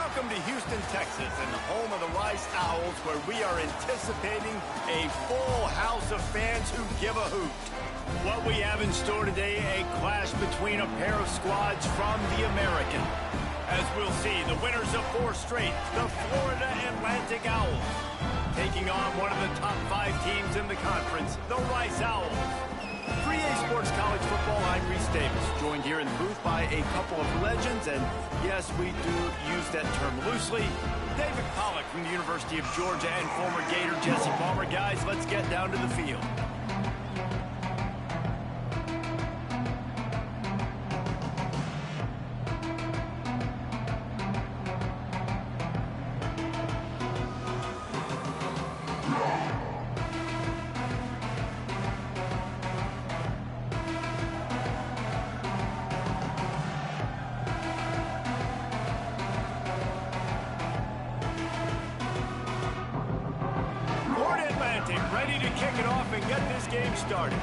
Welcome to Houston, Texas, and the home of the Rice Owls, where we are anticipating a full house of fans who give a hoot. What we have in store today, a clash between a pair of squads from the American. As we'll see, the winners of 4 straight, the Florida Atlantic Owls, taking on one of the top 5 teams in the conference, the Rice Owls. For EA Sports College Football, I'm Reese Davis, joined here in the booth by a couple of legends, and yes, we do use that term loosely. David Pollack from the University of Georgia and former Gator Jesse Palmer. Guys, let's get down to the field. Ready to kick it off and get this game started.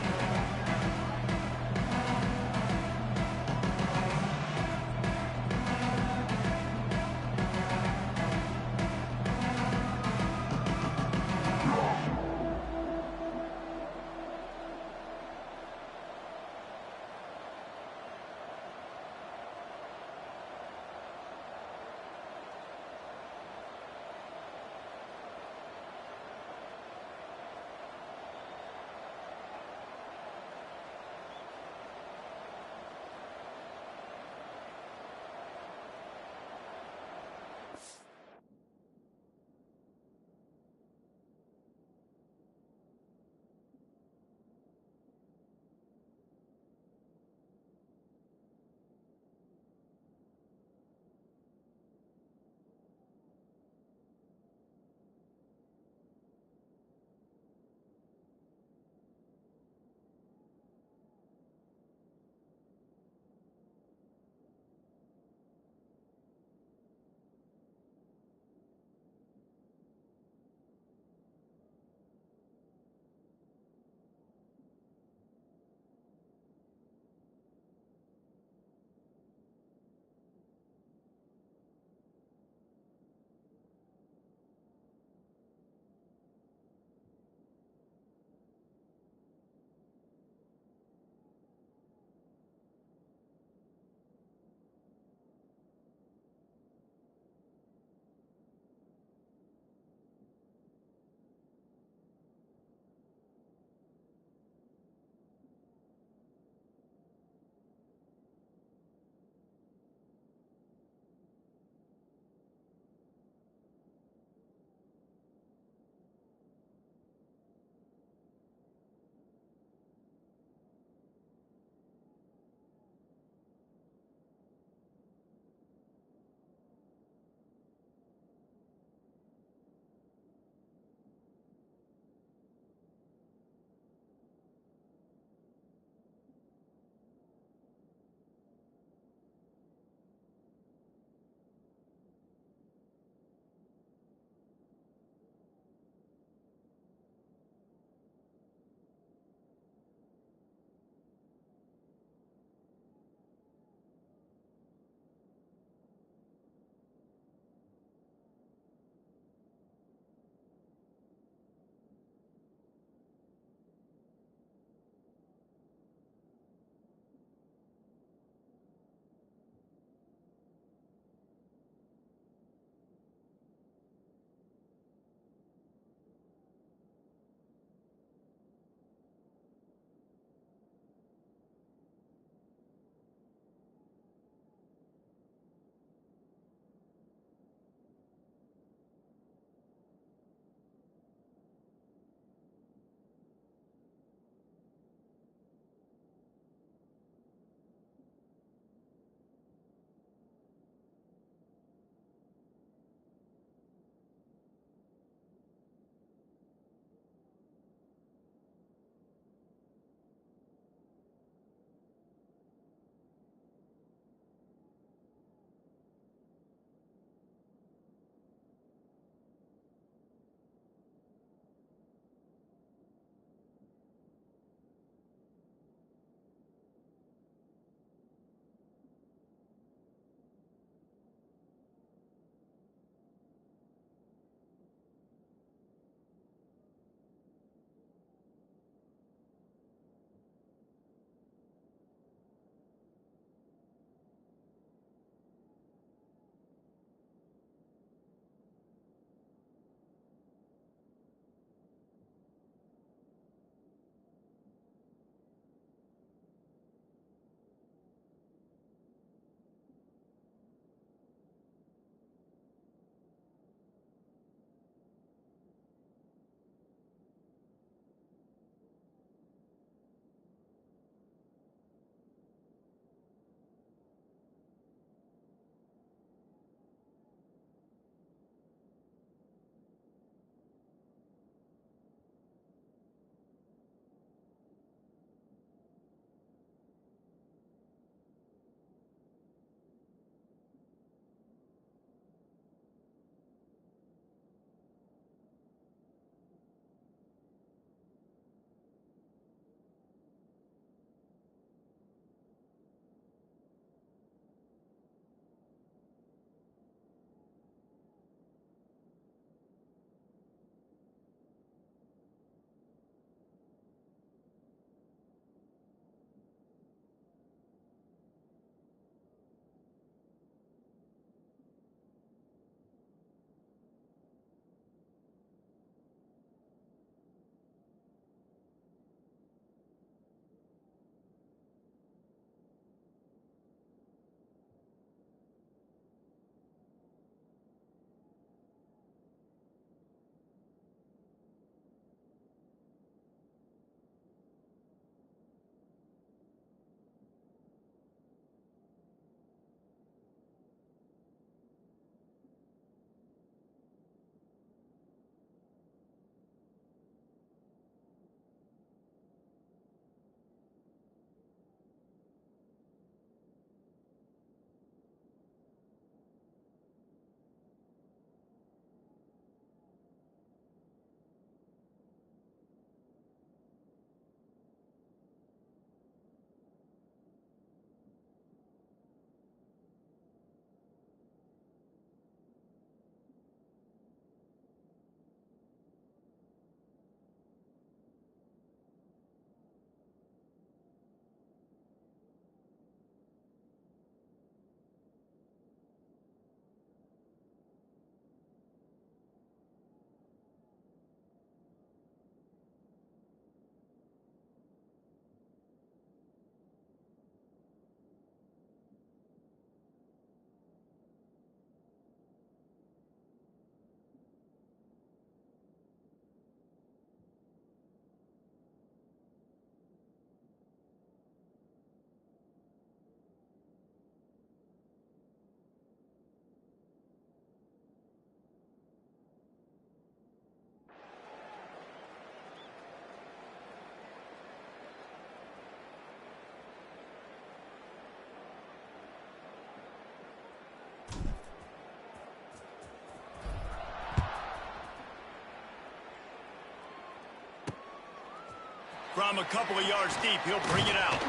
From a couple of yards deep, he'll bring it out.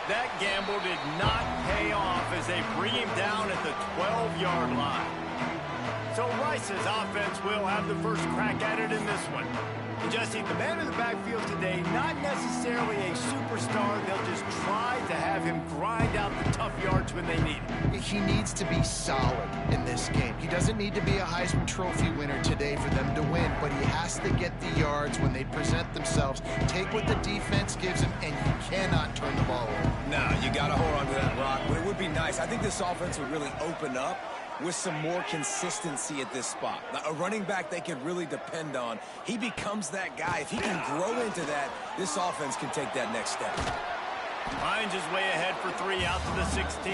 That gamble did not pay off as they bring him down at the 12-yard line. So Rice's offense will have the first crack at it in this one. And Jesse, the man in the backfield today, not necessarily a superstar. They'll just try to have him grind out the tough yards when they need it. He needs to be solid in this game. He doesn't need to be a Heisman Trophy winner today for them to win, but he has to get the yards when they present themselves. Take what the defense gives him, and you cannot turn the ball over. No, you got to hold on to that rock, but it would be nice. I think this offense would really open up with some more consistency at this spot. A running back they can really depend on. He becomes that guy. If he can grow into that, this offense can take that next step. Finds his way ahead for 3 out to the 16.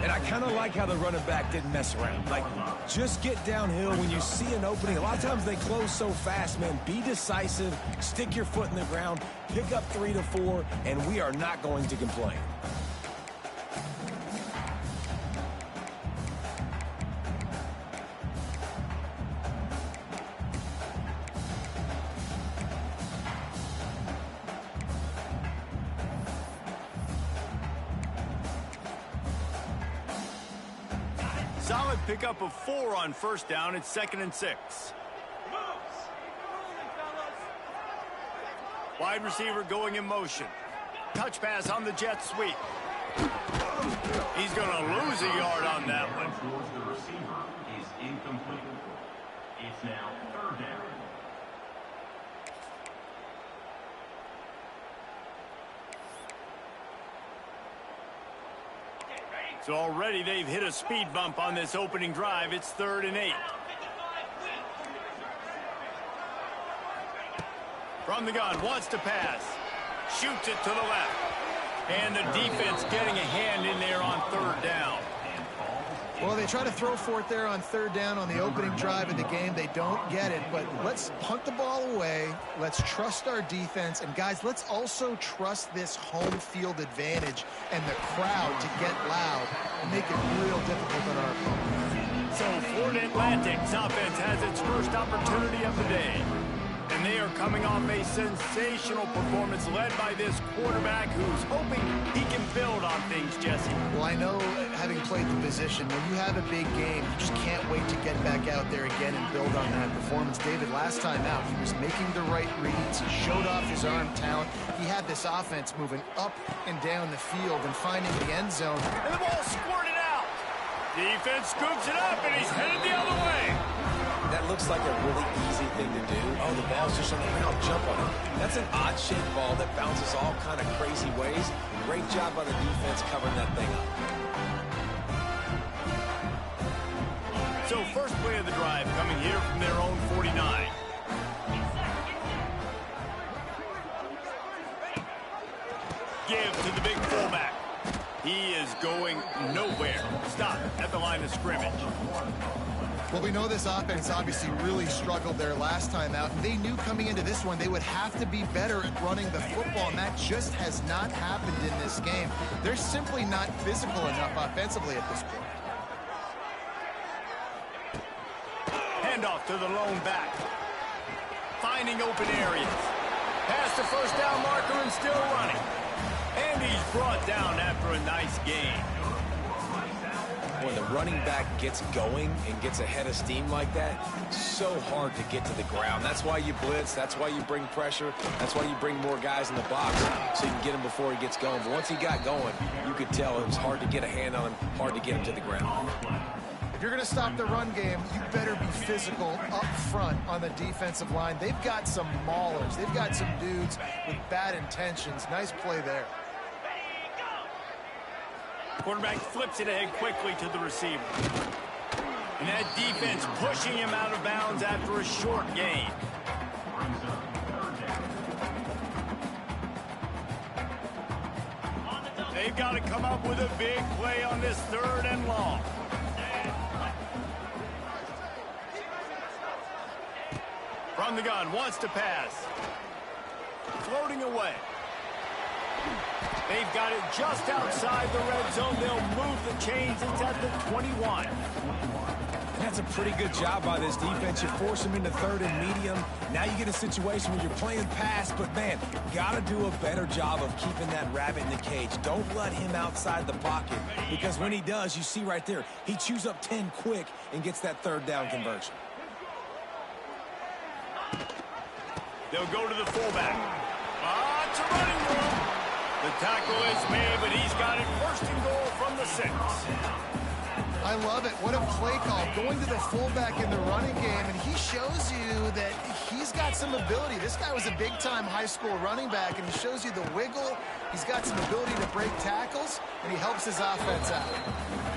And I kind of like how the running back didn't mess around. Like, just get downhill when you see an opening. A lot of times they close so fast, man. Be decisive, stick your foot in the ground, pick up 3 to 4, and we are not going to complain. Solid pickup of 4 on first down. It's 2nd and 6. Wide receiver going in motion. Touch pass on the jet sweep. He's going to lose a yard on that one. The receiver is incomplete. It's now 3rd down. So already they've hit a speed bump on this opening drive. It's 3rd and 8. From the gun, wants to pass. Shoots it to the left. And the defense getting a hand in there on 3rd down. Well, they try to throw for it there on 3rd down on the opening drive of the game. They don't get it, but let's punt the ball away. Let's trust our defense. And, guys, let's also trust this home field advantage and the crowd to get loud and make it real difficult on our opponents. So Florida Atlantic's offense has its first opportunity of the day. And they are coming off a sensational performance led by this quarterback who's hoping he can build on things, Jesse. Well, I know, having played the position, when you have a big game, you just can't wait to get back out there again and build on that performance. David, last time out, he was making the right reads. He showed off his arm talent. He had this offense moving up and down the field and finding the end zone. And the ball squirted out. Defense scoops it up, and he's headed the other way. That looks like a really easy thing to do. Oh, the ball's just on the ground. Jump on it. That's an odd-shaped ball that bounces all kind of crazy ways. Great job by the defense covering that thing up. So first play of the drive coming here from their own 49. Give to the big fullback. He is going nowhere. Stop at the line of scrimmage. Well, we know this offense obviously really struggled there last time out. They knew coming into this one they would have to be better at running the football, and that just has not happened in this game. They're simply not physical enough offensively at this point. Handoff to the lone back. Finding open areas. Past the first down marker and still running. And he's brought down after a nice gain. When the running back gets going and gets ahead of steam like that, so hard to get to the ground. That's why you blitz. That's why you bring pressure. That's why you bring more guys in the box so you can get him before he gets going. But once he got going, you could tell it was hard to get a hand on him, hard to get him to the ground. If you're going to stop the run game, you better be physical up front on the defensive line. They've got some maulers. They've got some dudes with bad intentions. Nice play there. Quarterback flips it ahead quickly to the receiver. And that defense pushing him out of bounds after a short gain. They've got to come up with a big play on this 3rd and long. From the gun, wants to pass. Floating away. They've got it just outside the red zone. They'll move the chains. It's at the 21. That's a pretty good job by this defense. You force them into third and medium. Now you get a situation where you're playing pass, but, man, got to do a better job of keeping that rabbit in the cage. Don't let him outside the pocket, because when he does, you see right there, he chews up 10 quick and gets that third down conversion. They'll go to the fullback. It's a running room. The tackle is made, but he's got it first and goal from the 6. I love it. What a play call. Going to the fullback in the running game, and he shows you that he's got some ability. This guy was a big-time high school running back, and he shows you the wiggle. He's got some ability to break tackles, and he helps his offense out.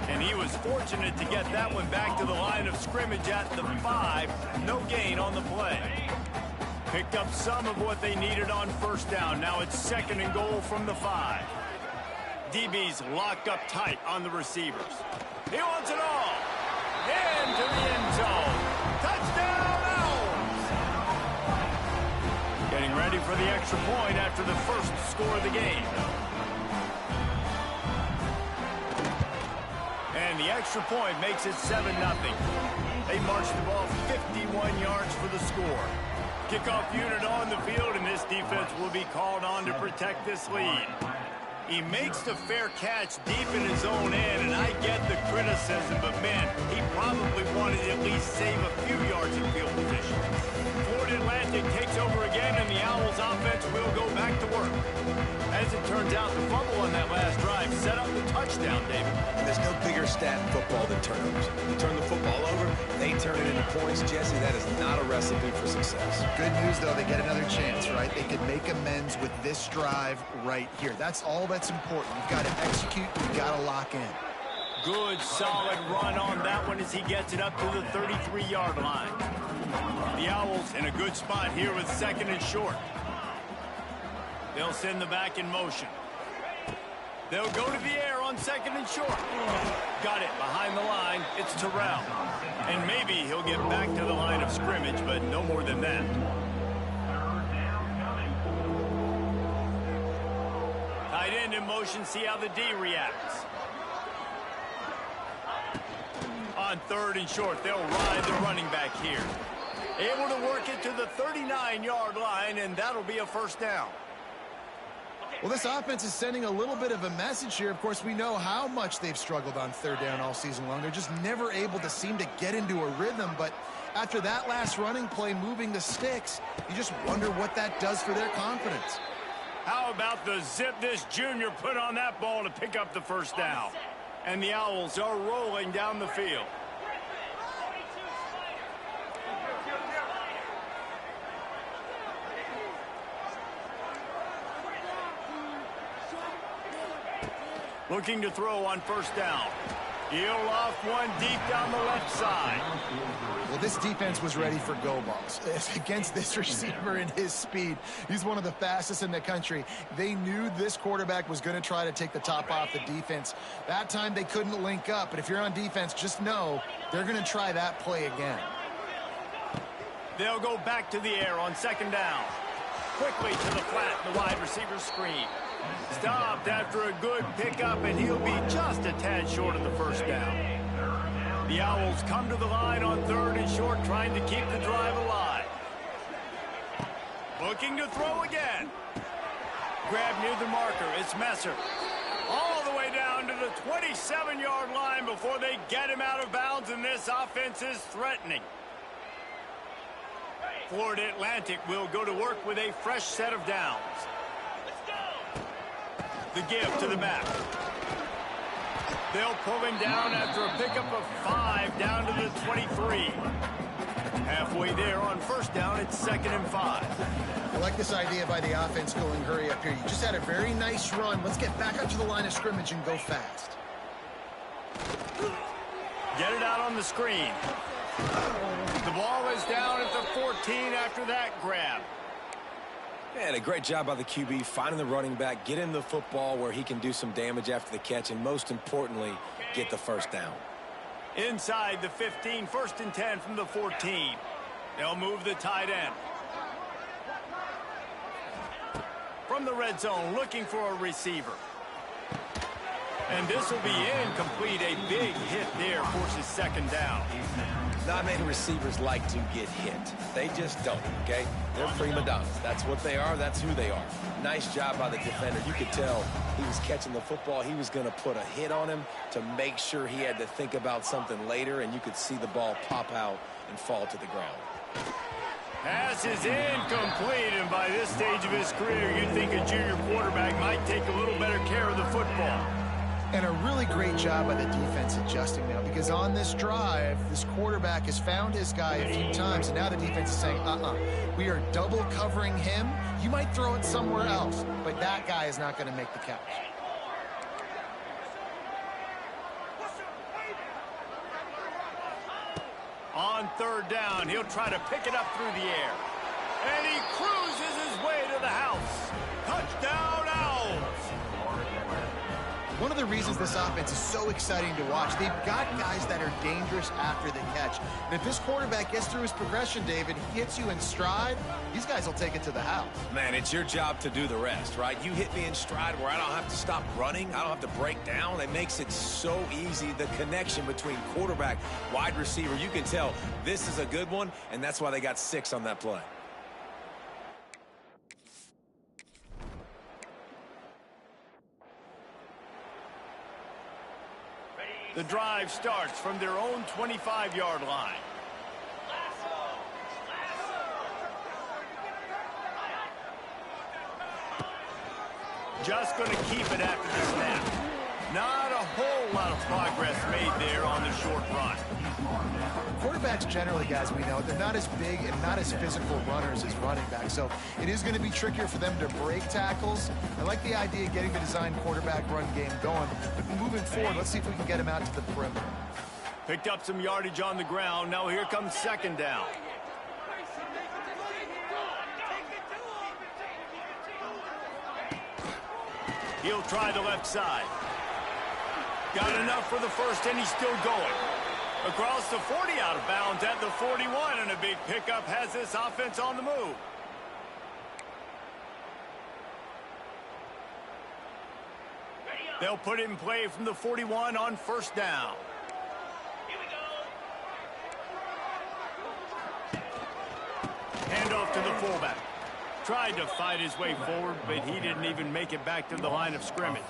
And he was fortunate to get that one back to the line of scrimmage at the 5. No gain on the play. Picked up some of what they needed on first down. Now it's second and goal from the 5. DB's locked up tight on the receivers. He wants it all. Into the end zone. Touchdown, Owls! Getting ready for the extra point after the first score of the game. And the extra point makes it 7-0. They marched the ball 51 yards for the score. Kickoff unit on the field, and this defense will be called on to protect this lead. He makes the fair catch deep in his own end, and I get the criticism, but, man, he probably wanted to at least save a few yards in field position. Florida Atlantic takes over again, and the Owls offense will go back to work. As it turns out, the fumble on that last drive set up the touchdown, David. And there's no bigger stat in football than turnovers. You turn the football over, they turn it into points. Jesse, that is not a recipe for success. Good news, though, they get another chance, right? They can make amends with this drive right here. That's all that's important. You've got to execute, you've got to lock in. Good, solid run on that one as he gets it up to the 33-yard line. The Owls in a good spot here with second and short. They'll send the back in motion. They'll go to the air on second and short. Got it behind the line. It's Terrell. And maybe he'll get back to the line of scrimmage, but no more than that. Tight end in motion. See how the D reacts. On third and short, they'll ride the running back here. Able to work it to the 39-yard line, and that'll be a first down. Well, this offense is sending a little bit of a message here. Of course, we know how much they've struggled on third down all season long. They're just never able to seem to get into a rhythm. But after that last running play, moving the sticks, you just wonder what that does for their confidence. How about the zip this junior put on that ball to pick up the first down? And the Owls are rolling down the field. Looking to throw on first down. He'll off one deep down the left side. Well, this defense was ready for go balls. Against this receiver and his speed, he's one of the fastest in the country. They knew this quarterback was going to try to take the top off the defense. That time they couldn't link up, but if you're on defense, just know they're going to try that play again. They'll go back to the air on second down. Quickly to the flat, the wide receiver screen. Stopped after a good pickup, and he'll be just a tad short of the first down. The Owls come to the line on third and short, trying to keep the drive alive. Looking to throw again. Grab near the marker. It's Messer. All the way down to the 27-yard line before they get him out of bounds, and this offense is threatening. Florida Atlantic will go to work with a fresh set of downs. The give to the back. They'll pull him down after a pickup of 5 down to the 23. Halfway there on first down, it's second and 5. I like this idea by the offense going hurry up here. You just had a very nice run. Let's get back up to the line of scrimmage and go fast. Get it out on the screen. The ball is down at the 14 after that grab. And a great job by the QB finding the running back, get him the football where he can do some damage after the catch, and most importantly, get the first down. Inside the 15, first and 10 from the 14. They'll move the tight end. From the red zone, looking for a receiver. And this will be incomplete. A big hit there forces second down. Not many receivers like to get hit. They just don't, okay? They're prima donnas. That's what they are. That's who they are. Nice job by the defender. You could tell he was catching the football. He was going to put a hit on him to make sure he had to think about something later, and you could see the ball pop out and fall to the ground. Pass is incomplete, and by this stage of his career, you'd think a junior quarterback might take a little better care of the football. And a really great job by the defense adjusting now, because on this drive, this quarterback has found his guy a few times, and now the defense is saying, we are double covering him. You might throw it somewhere else, but that guy is not going to make the catch. On third down, he'll try to pick it up through the air. And he cruises his way to the house. Touchdown, Owls! One of the reasons this offense is so exciting to watch, they've got guys that are dangerous after the catch. And if this quarterback gets through his progression, David, he hits you in stride, these guys will take it to the house. Man, it's your job to do the rest, right? You hit me in stride where I don't have to stop running. I don't have to break down. It makes it so easy. The connection between quarterback, wide receiver, you can tell this is a good one, and that's why they got 6 on that play. The drive starts from their own 25-yard line. Just going to keep it after the snap. Not a whole lot of progress made there on the short run. Quarterbacks generally, guys, we know, they're not as big and not as physical runners as running backs, so it is going to be trickier for them to break tackles. I like the idea of getting the design quarterback run game going, but moving forward, let's see if we can get him out to the perimeter. Picked up some yardage on the ground. Now here comes second down. He'll try the left side. Got enough for the first, and he's still going. Across the 40, out of bounds at the 41, and a big pickup has this offense on the move. They'll put it in play from the 41 on first down. Hand off to the fullback. Tried to fight his way forward, but he didn't even make it back to the line of scrimmage.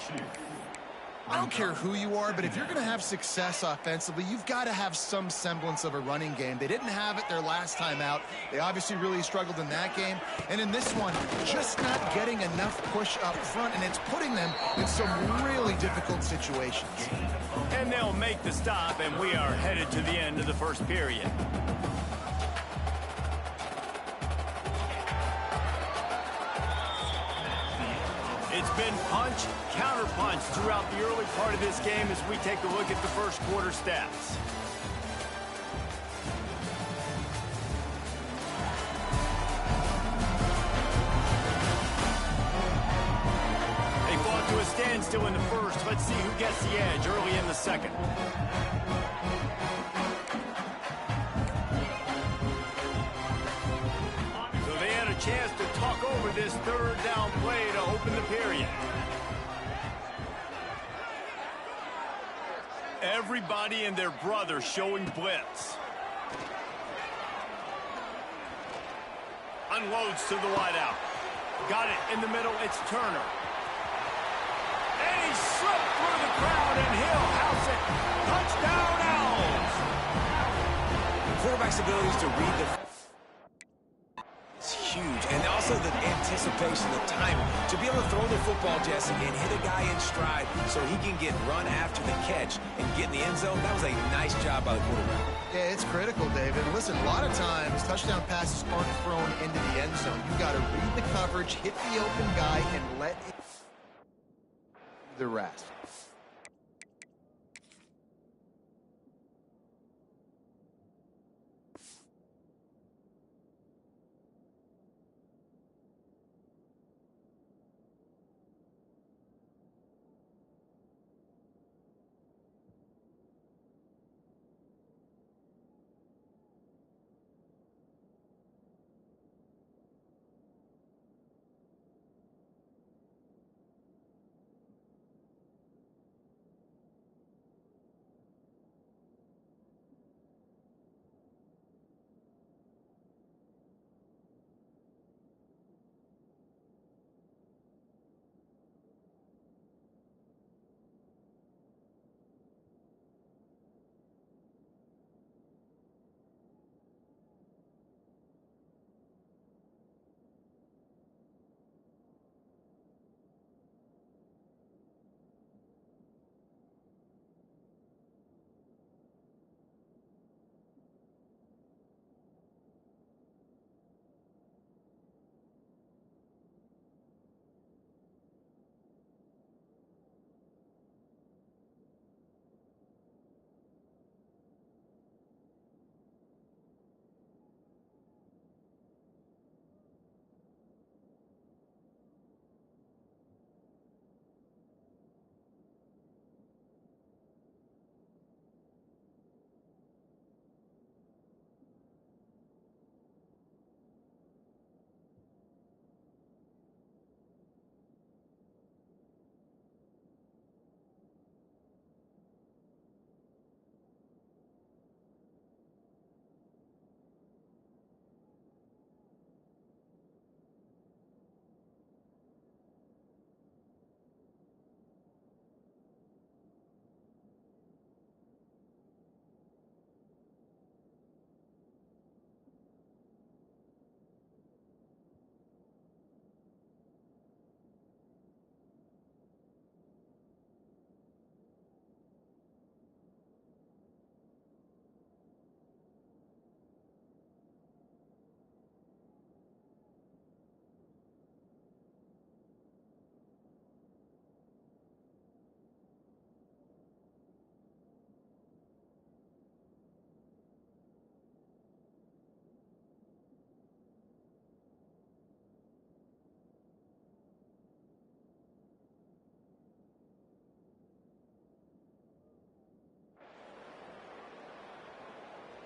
I don't care who you are, but if you're going to have success offensively, you've got to have some semblance of a running game. They didn't have it their last time out. They obviously really struggled in that game. And in this one, just not getting enough push up front, and it's putting them in some really difficult situations. And they'll make the stop, and we are headed to the end of the first period. It's been punch, counter-punch throughout the early part of this game as we take a look at the first quarter stats. They fought to a standstill in the first. Let's see who gets the edge early in the second. Chance to talk over this third down play to open the period. Everybody and their brother showing blitz. Unloads to the wideout. Got it in the middle. It's Turner. And he slipped through the crowd, and he'll house it. Touchdown, Owls. Quarterback's abilities to read the huge, and also the anticipation, the timing to be able to throw the football, Jesse, and hit a guy in stride so he can get run after the catch and get in the end zone. That was a nice job by the quarterback. Yeah, it's critical, David. Listen, a lot of times touchdown passes aren't thrown into the end zone. You've got to read the coverage, hit the open guy, and let it do the rest.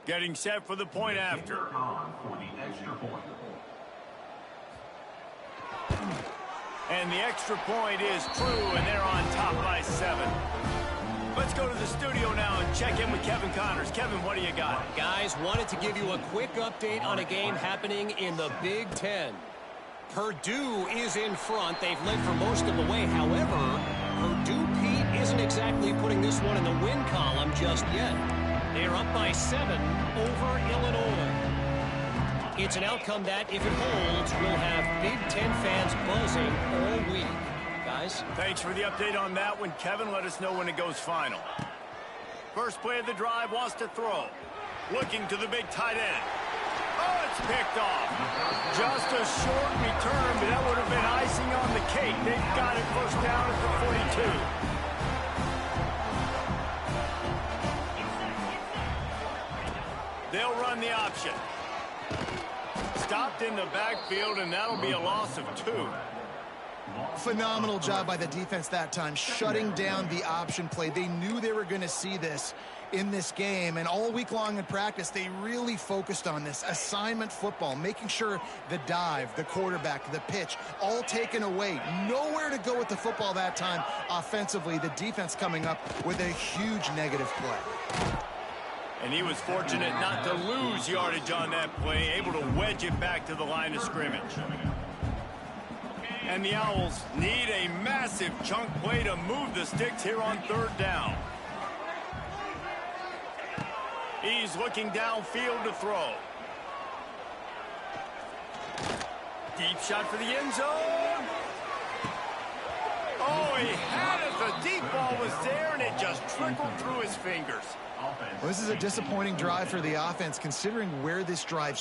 Getting set for the point after. On for the extra point. And the extra point is true, and they're on top by 7. Let's go to the studio now and check in with Kevin Connors. Kevin, what do you got? Guys, wanted to give you a quick update on a game happening in the Big Ten. Purdue is in front. They've led for most of the way. However, Purdue, Pete, isn't exactly putting this one in the win column just yet. They're up by 7 over Illinois. It's an outcome that, if it holds, will have Big Ten fans buzzing all week. Guys? Thanks for the update on that one, Kevin. Let us know when it goes final. First play of the drive, wants to throw. Looking to the big tight end. Oh, it's picked off. Just a short return, but that would have been icing on the cake. They've got it first down at the 42. They'll run the option. Stopped in the backfield, and that'll be a loss of 2. Phenomenal job by the defense that time, shutting down the option play. They knew they were going to see this in this game, and all week long in practice, they really focused on this assignment football, making sure the dive, the quarterback, the pitch, all taken away. Nowhere to go with the football that time offensively. The defense coming up with a huge negative play. And he was fortunate not to lose yardage on that play, able to wedge it back to the line of scrimmage. And the Owls need a massive chunk play to move the sticks here on 3rd down. He's looking downfield to throw. Deep shot for the end zone. Oh, he had it. The deep ball was there, and it just trickled through his fingers. Well, this is a disappointing drive for the offense, considering where this drive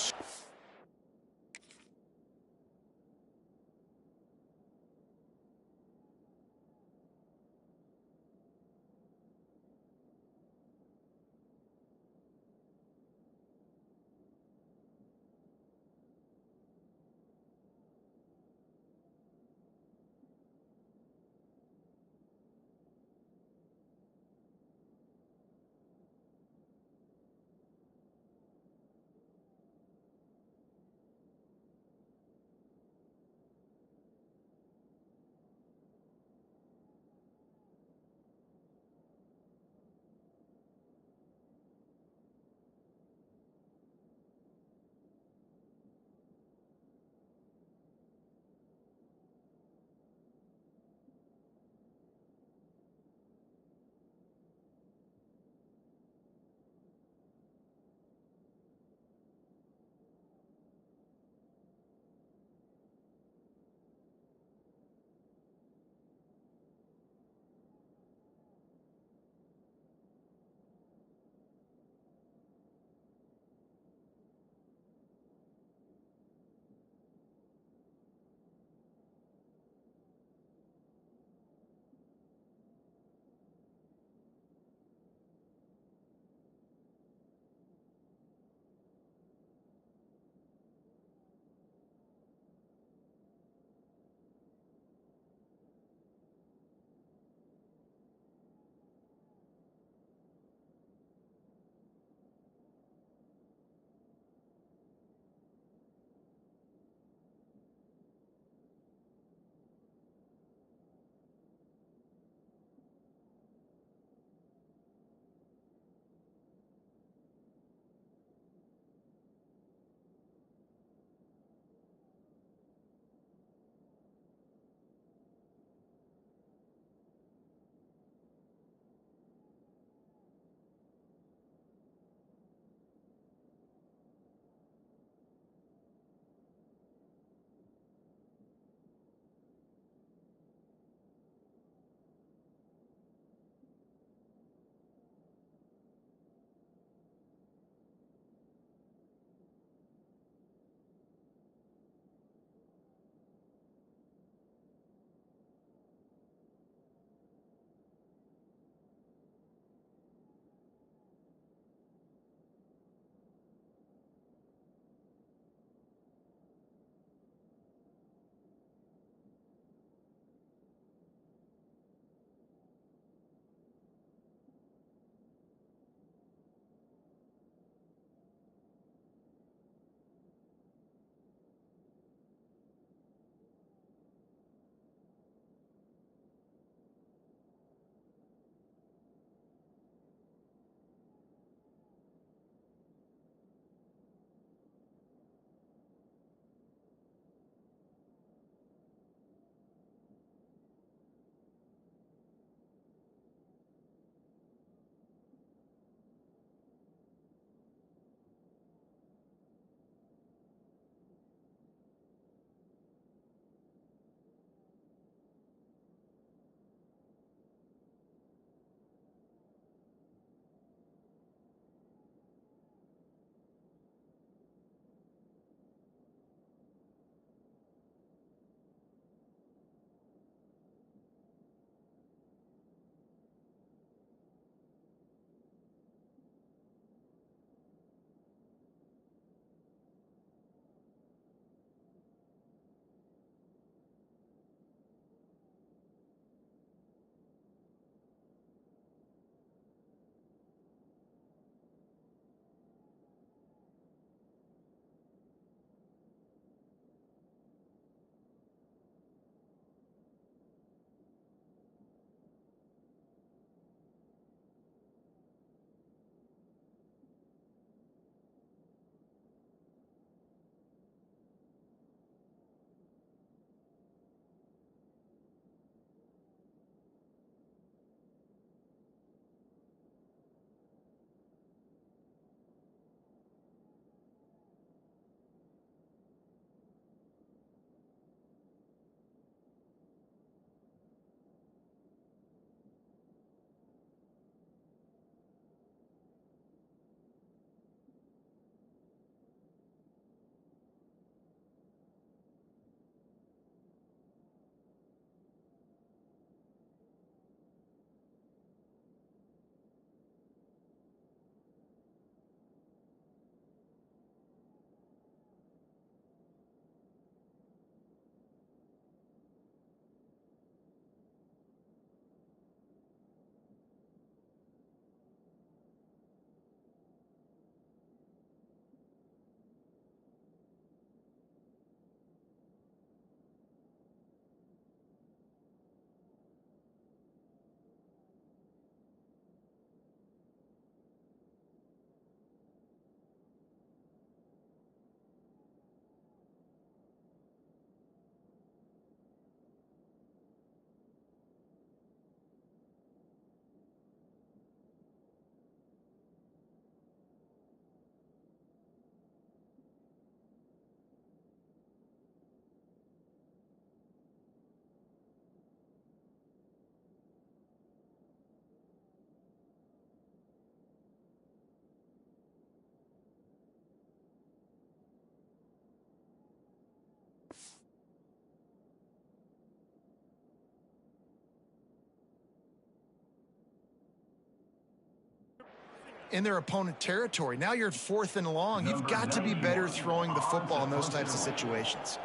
in their opponent territory. Now you're at 4th and long. You've got to be better throwing the football in those types of situations.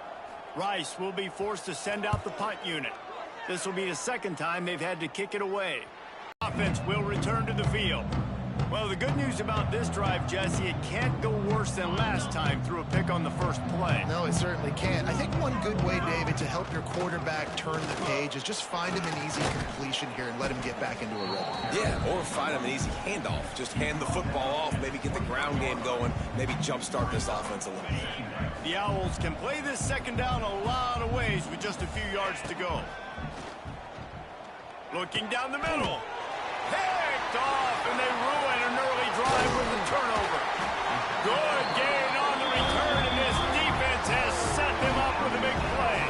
Rice will be forced to send out the punt unit. This will be the second time they've had to kick it away. Offense will return to the field. Well, the good news about this drive, Jesse, it can't go worse than last time through a pick on the first play. No, it certainly can't. I think one good way, David, to help your quarterback turn the page is just find him an easy completion here and let him get back into a rhythm. Yeah, or find him an easy handoff. Just hand the football off, maybe get the ground game going, maybe jumpstart this offense a little bit. The Owls can play this second down a lot of ways with just a few yards to go. Looking down the middle. Picked off, and they ruin an early drive with a turnover. Good gain on the return, and this defense has set them up with a big play.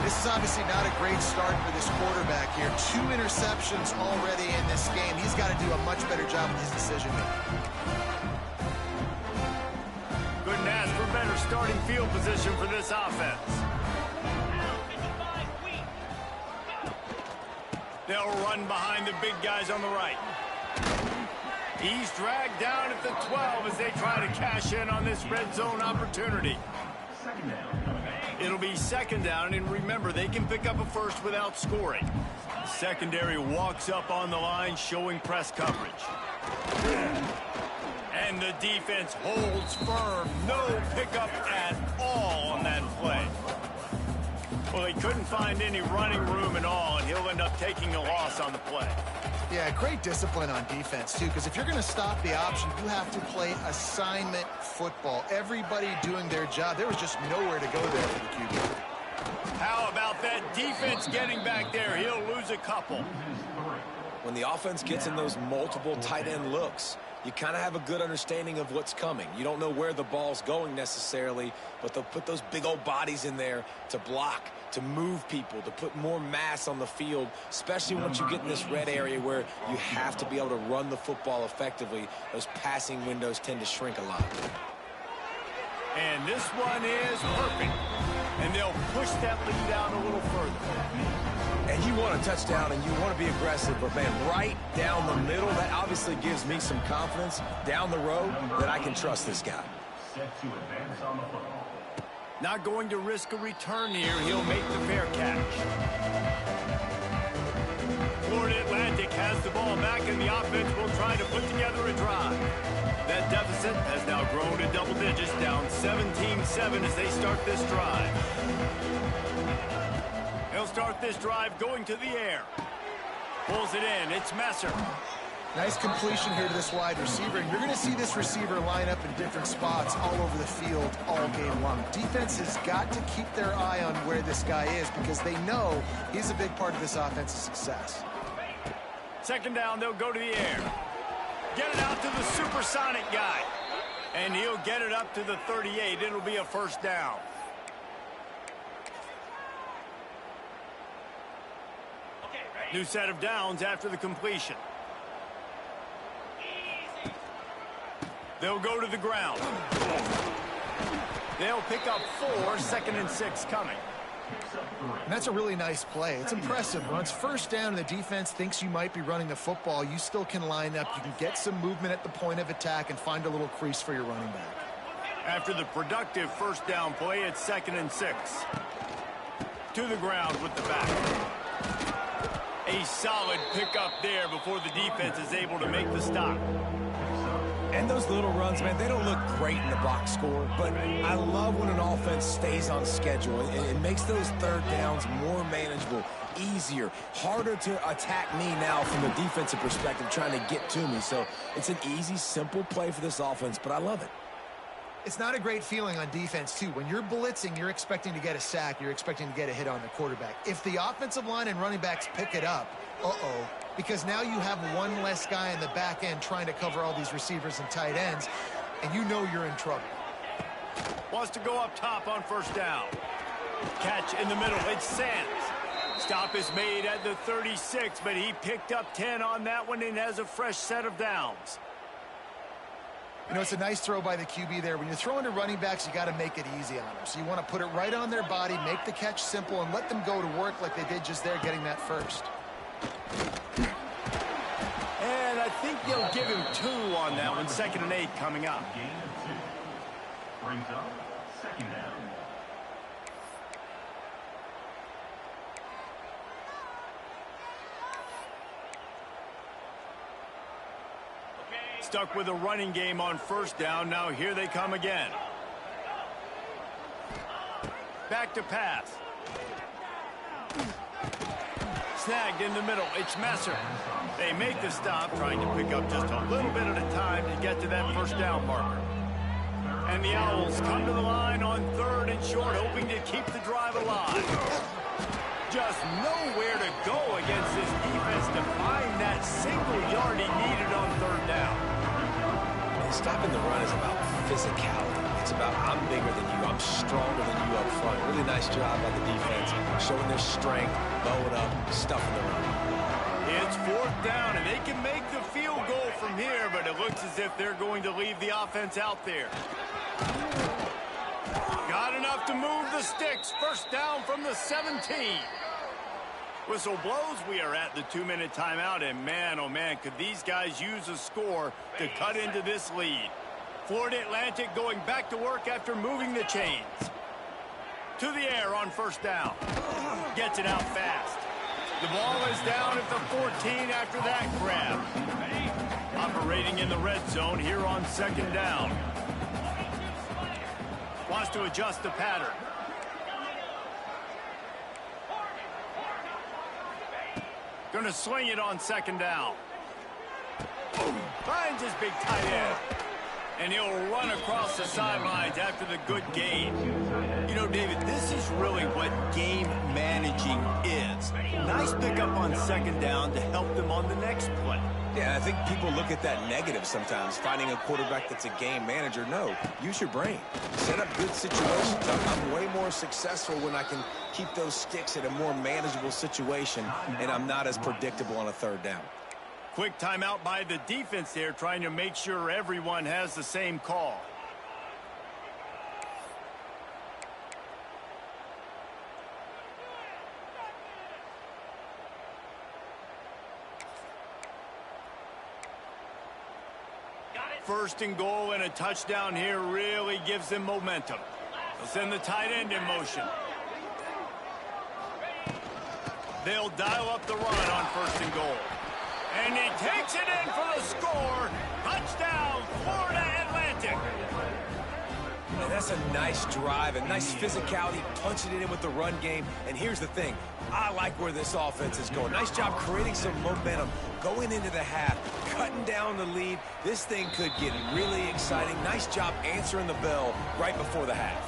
This is obviously not a great start for this quarterback here. 2 interceptions already in this game. He's got to do a much better job with his decision making. Couldn't ask for better starting field position for this offense. They'll run behind the big guys on the right. He's dragged down at the 12 as they try to cash in on this red zone opportunity. It'll be second down, and remember, they can pick up a first without scoring. Secondary walks up on the line, showing press coverage. And the defense holds firm. No pickup at all on that play. Well, he couldn't find any running room at all, and he'll end up taking a loss on the play. Yeah, great discipline on defense, too, because if you're going to stop the option, you have to play assignment football. Everybody doing their job. There was just nowhere to go there for the QB. How about that defense getting back there? He'll lose a couple. When the offense gets in those multiple tight end looks, you kind of have a good understanding of what's coming. You don't know where the ball's going necessarily, but they'll put those big old bodies in there to block, to move people, to put more mass on the field, especially once you get in this red area where you have to be able to run the football effectively. Those passing windows tend to shrink a lot. And this one is perfect. And they'll push that lead out a little further. And you want a touchdown and you want to be aggressive, but man, right down the middle, that obviously gives me some confidence down the road that I can trust this guy. Set to advance on the football. Not going to risk a return here. He'll make the fair catch. Florida Atlantic has the ball back, and the offense will try to put together a drive. That deficit has now grown to double digits, down 17-7 as they start this drive. He'll start this drive going to the air. Pulls it in. It's Messer. Nice completion here to this wide receiver. And you're going to see this receiver line up in different spots all over the field all game long. Defense has got to keep their eye on where this guy is because they know he's a big part of this offense's success. Second down, they'll go to the air. Get it out to the supersonic guy. And he'll get it up to the 38. It'll be a first down. New set of downs after the completion. They'll go to the ground. They'll pick up 4, 2nd and 6 coming. And that's a really nice play. It's impressive. Once first down and the defense thinks you might be running the football, you still can line up. You can get some movement at the point of attack and find a little crease for your running back. After the productive first down play, it's 2nd and 6. To the ground with the back. A solid pickup there before the defense is able to make the stop. And those little runs, man, they don't look great in the box score, but I love when an offense stays on schedule. It makes those third downs more manageable, easier, harder to attack me now from the defensive perspective trying to get to me. So it's an easy, simple play for this offense, but I love it. It's not a great feeling on defense, too. When you're blitzing, you're expecting to get a sack. You're expecting to get a hit on the quarterback. If the offensive line and running backs pick it up, because now you have one less guy in the back end trying to cover all these receivers and tight ends, and you know you're in trouble. Wants to go up top on first down. Catch in the middle. It's Sands. Stop is made at the 36, but he picked up 10 on that one and has a fresh set of downs. You know, it's a nice throw by the QB there. When you're throwing to running backs, you got to make it easy on them. So you want to put it right on their body, make the catch simple, and let them go to work like they did just there, getting that first. And I think they'll give him 2 on that one. 2nd and 8 coming up. Gain of 2. Brings up 2nd down. Stuck with a running game on 1st down. Now here they come again. Back to pass. Snagged in the middle. It's Messer. They make the stop, trying to pick up just a little bit at a time to get to that 1st down marker. And the Owls come to the line on 3rd and short, hoping to keep the drive alive. Just nowhere to go against this defense to find that single yard he needed on 3rd down. Stopping the run is about physicality. It's about I'm bigger than you, I'm stronger than you up front. Really nice job by the defense, showing their strength, bowing up, stuffing the run. It's 4th down, and they can make the field goal from here, but it looks as if they're going to leave the offense out there. Got enough to move the sticks. 1st down from the 17. Whistle blows. We are at the 2-minute timeout, and man, oh man, could these guys use a score to cut into this lead. Florida Atlantic going back to work after moving the chains. To the air on 1st down. Gets it out fast. The ball is down at the 14 after that grab. Operating in the red zone here on 2nd down. Wants to adjust the pattern. Going to sling it on 2nd down. Finds his big tight end. And he'll run across the sidelines after the good gain. You know, David, this is really what game managing is. Nice pickup on 2nd down to help them on the next play. Yeah, I think people look at that negative sometimes, finding a quarterback that's a game manager. No, use your brain. Set up good situations. I'm way more successful when I can keep those sticks at a more manageable situation, and I'm not as predictable on a 3rd down. Quick timeout by the defense there, trying to make sure everyone has the same call. First and goal and a touchdown here really gives them momentum. They'll send the tight end in motion. They'll dial up the run on 1st and goal. And he takes it in for the score. Touchdown, Florida Atlantic. And that's a nice drive, a nice physicality, punching it in with the run game. And here's the thing. I like where this offense is going. Nice job creating some momentum, going into the half, cutting down the lead. This thing could get really exciting. Nice job answering the bell right before the half.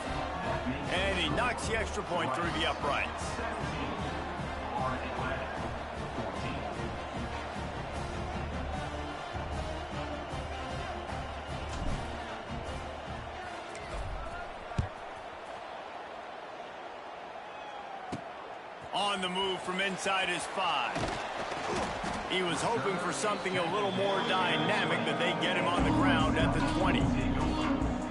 And he knocks the extra point through the uprights. On the move from inside his 5. He was hoping for something a little more dynamic, but they get him on the ground at the 20.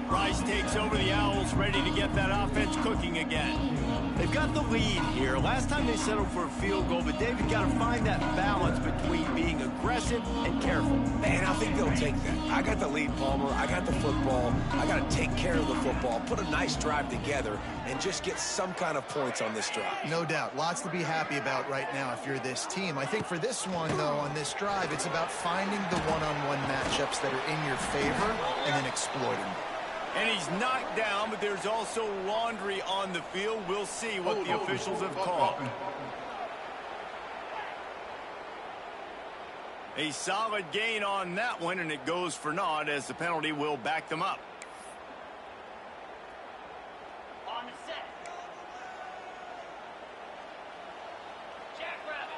Rice takes over the Owls, ready to get that offense cooking again. They've got the lead here. Last time they settled for a field goal, but David got to find that balance between being aggressive and careful. Man, I think they'll take that. I got the lead, Palmer. I got the football. I got to take care of the football, put a nice drive together, and just get some kind of points on this drive. No doubt. Lots to be happy about right now if you're this team. I think for this one, though, on this drive, it's about finding the one-on-one matchups that are in your favor and then exploiting them. And he's knocked down, but there's also laundry on the field. We'll see what the officials have called. A solid gain on that one, and it goes for naught as the penalty will back them up. On the set. Jackrabbit.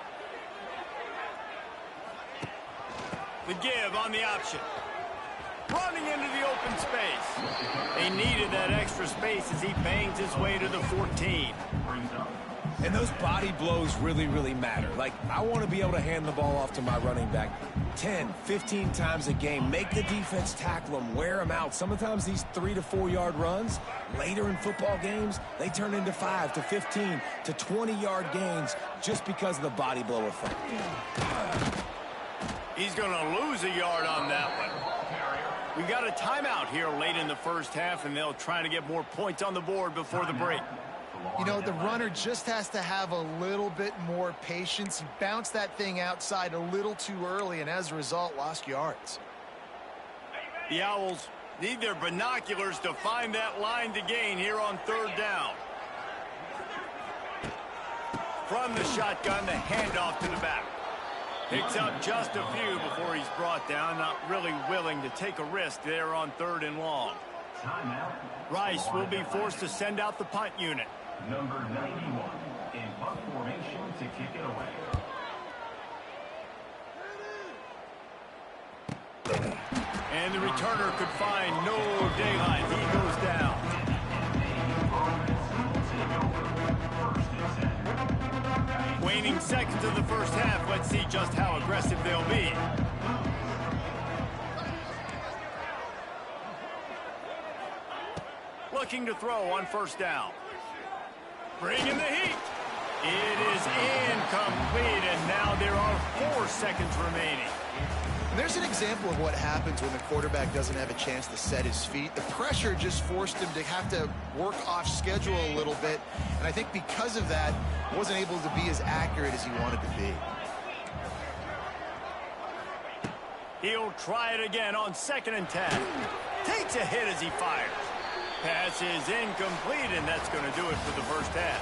The give on the option. Running into the open space. They needed that extra space as he bangs his way to the 14. And those body blows really, really matter. Like, I want to be able to hand the ball off to my running back 10, 15 times a game. Make the defense tackle them, wear them out. Sometimes these 3 to 4 yard runs, later in football games, they turn into 5 to 15 to 20 yard gains just because of the body blow effect. He's going to lose a yard on that one. We got a timeout here late in the first half, and they'll try to get more points on the board before the break. You know, the runner just has to have a little bit more patience. He bounced that thing outside a little too early, and as a result, lost yards. The Owls need their binoculars to find that line to gain here on third down. From the shotgun, the handoff to the back. Picks up just a few before he's brought down. Not really willing to take a risk there on third and long. Rice will be forced to send out the punt unit. Number 91 in punt formation to kick it away. And the returner could find no daylight. He goes down. Waning seconds of the first half. Let's see just how aggressive they'll be. Looking to throw on first down. Bringing the heat. It is incomplete, and now there are 4 seconds remaining. And there's an example of what happens when the quarterback doesn't have a chance to set his feet. The pressure just forced him to have to work off schedule a little bit, and I think because of that, wasn't able to be as accurate as he wanted to be. He'll try it again on 2nd and 10. Takes a hit as he fires. Pass is incomplete, and that's going to do it for the first half.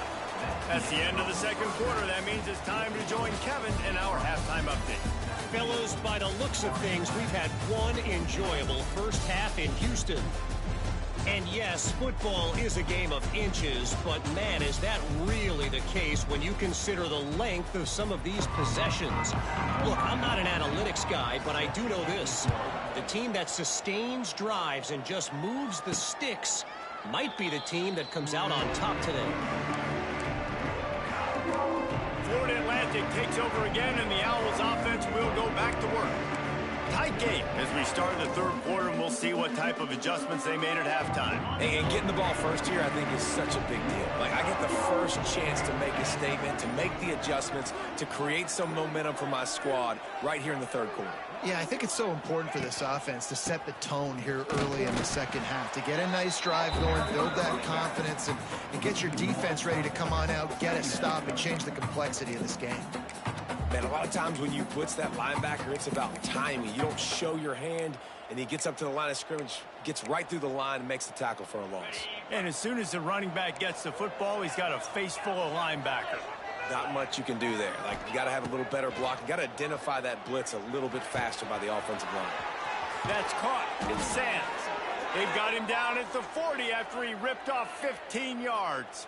That's the end of the second quarter. That means it's time to join Kevin in our halftime update. Fellas, by the looks of things, we've had one enjoyable first half in Houston. And yes, football is a game of inches, but man, is that really the case when you consider the length of some of these possessions. Look, I'm not an analytics guy, but I do know this. The team that sustains drives and just moves the sticks might be the team that comes out on top today. Florida Atlantic takes over again, and the Owls offense will go back to work. Tight game as we start the third quarter, and we'll see what type of adjustments they made at halftime. And getting the ball first here, I think, is such a big deal. Like, I get the first chance to make a statement, to make the adjustments, to create some momentum for my squad right here in the third quarter. Yeah, I think it's so important for this offense to set the tone here early in the second half, to get a nice drive going, build that confidence, and get your defense ready to come on out, get a stop, and change the complexity of this game. Man, a lot of times when you blitz that linebacker, it's about timing. You don't show your hand, and he gets up to the line of scrimmage, gets right through the line, and makes the tackle for a loss. And as soon as the running back gets the football, he's got a face full of linebacker. Not much you can do there. Like, you got to have a little better block. You got to identify that blitz a little bit faster by the offensive line. That's caught. It's Sands. They've got him down at the 40 after he ripped off 15 yards.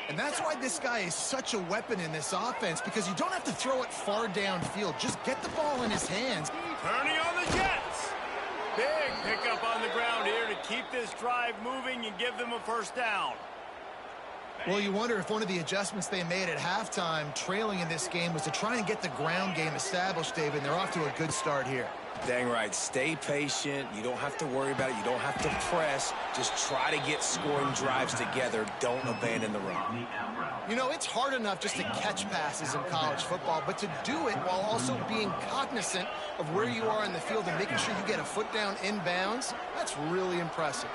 And that's why this guy is such a weapon in this offense, because you don't have to throw it far downfield. Just get the ball in his hands. Turning on the Jets. Big pickup on the ground here to keep this drive moving and give them a first down. Well, you wonder if one of the adjustments they made at halftime, trailing in this game, was to try and get the ground game established, David. They're off to a good start here. Dang right. Stay patient. You don't have to worry about it. You don't have to press. Just try to get scoring drives together. Don't abandon the run. You know, it's hard enough just to catch passes in college football, but to do it while also being cognizant of where you are in the field and making sure you get a foot down inbounds, that's really impressive.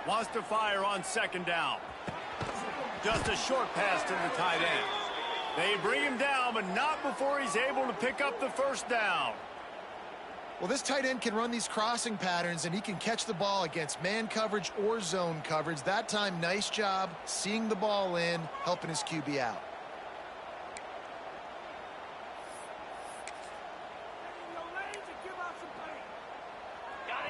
Wants to fire on 2nd down. Just a short pass to the tight end. They bring him down, but not before he's able to pick up the first down. Well, this tight end can run these crossing patterns, and he can catch the ball against man coverage or zone coverage. That time, nice job seeing the ball in, helping his QB out.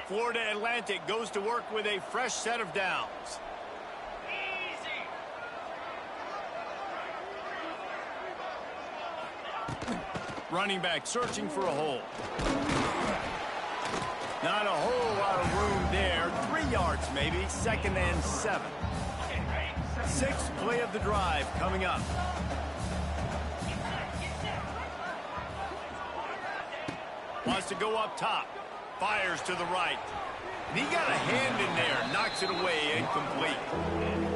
Florida Atlantic goes to work with a fresh set of downs. Running back searching for a hole. Not a whole lot of room there. 3 yards maybe. 2nd and 7. 6th play of the drive coming up. Wants to go up top. Fires to the right. And he got a hand in there, knocks it away, incomplete.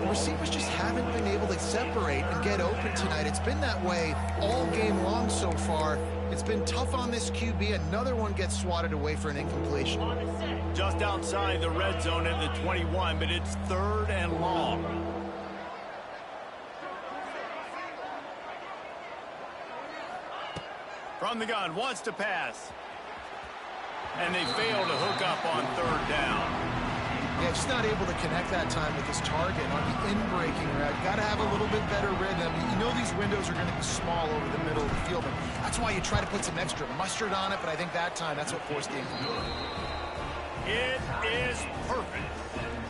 Receivers just haven't been able to separate and get open tonight. It's been that way all game long so far. It's been tough on this QB. Another one gets swatted away for an incompletion. Just outside the red zone at the 21, but it's 3rd and long. From the gun, wants to pass. And they fail to hook up on 3rd down. Yeah, just not able to connect that time with his target on the in-breaking route. Got to have a little bit better rhythm. You know these windows are going to be small over the middle of the field, and that's why you try to put some extra mustard on it, but I think that time that's what forced the incomplete. It is perfect.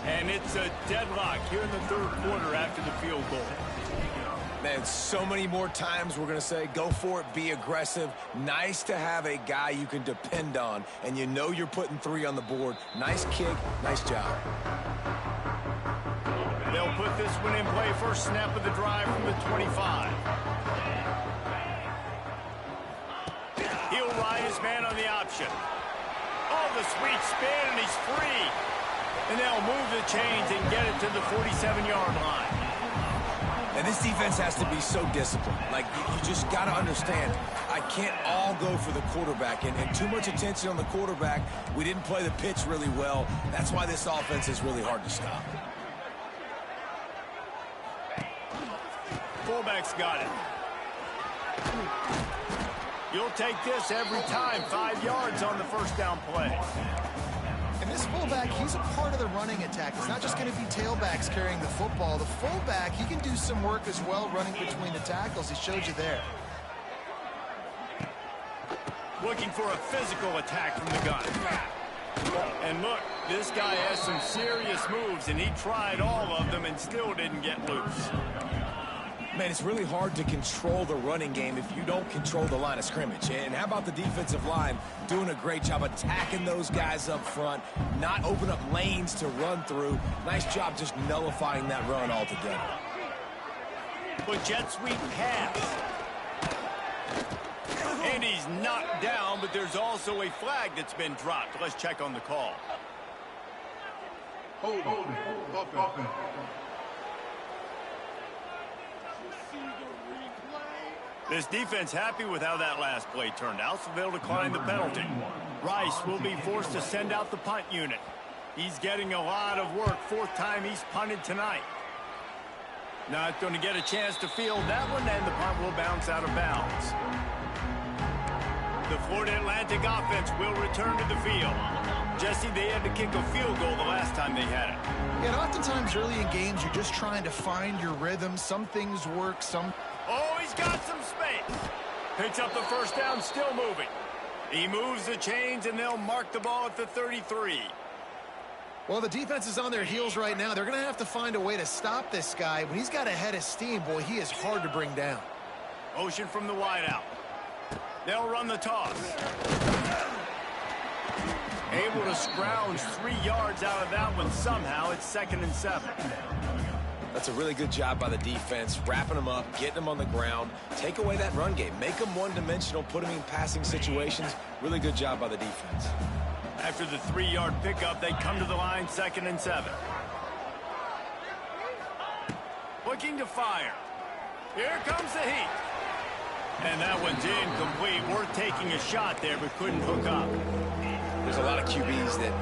And it's a deadlock here in the 3rd quarter after the field goal. Man, so many more times we're going to say, go for it, be aggressive. Nice to have a guy you can depend on, and you know you're putting 3 on the board. Nice kick, nice job. They'll put this one in play, first snap of the drive from the 25. He'll ride his man on the option. Oh, the sweet spin, and he's free. And they'll move the chains and get it to the 47-yard line. And this defense has to be so disciplined. Like, you just got to understand, I can't all go for the quarterback. And too much attention on the quarterback. We didn't play the pitch really well. That's why this offense is really hard to stop. Fullback's got it. You'll take this every time. 5 yards on the first down play. And this fullback, he's a part of the running attack. It's not just going to be tailbacks carrying the football. The fullback, he can do some work as well running between the tackles. He showed you there. Looking for a physical attack from the gun. And look, this guy has some serious moves, and he tried all of them and still didn't get loose. Man, it's really hard to control the running game if you don't control the line of scrimmage. And how about the defensive line doing a great job attacking those guys up front, not open up lanes to run through. Nice job just nullifying that run altogether. But jet sweep pass. And he's knocked down, but there's also a flag that's been dropped. Let's check on the call. Hold on. This defense happy with how that last play turned out, so they'll decline the penalty. Rice will be forced to send out the punt unit. He's getting a lot of work. 4th time he's punted tonight. Not going to get a chance to field that one, and the punt will bounce out of bounds. The Florida Atlantic offense will return to the field. Jesse, they had to kick a field goal the last time they had it. Yeah, and oftentimes early in games, you're just trying to find your rhythm. Some things work, some... Oh, he's got some space. Picks up the first down, still moving. He moves the chains, and they'll mark the ball at the 33. Well, the defense is on their heels right now. They're going to have to find a way to stop this guy. When he's got a head of steam, boy, he is hard to bring down. Motion from the wideout. They'll run the toss. Able to scrounge 3 yards out of that one somehow. It's 2nd and 7. That's a really good job by the defense, wrapping them up, getting them on the ground, take away that run game, make them one-dimensional, put them in passing situations. Really good job by the defense. After the 3-yard pickup, they come to the line, 2nd and 7. Looking to fire. Here comes the heat. And that one's incomplete. Worth taking a shot there, but couldn't hook up. There's a lot of QBs that...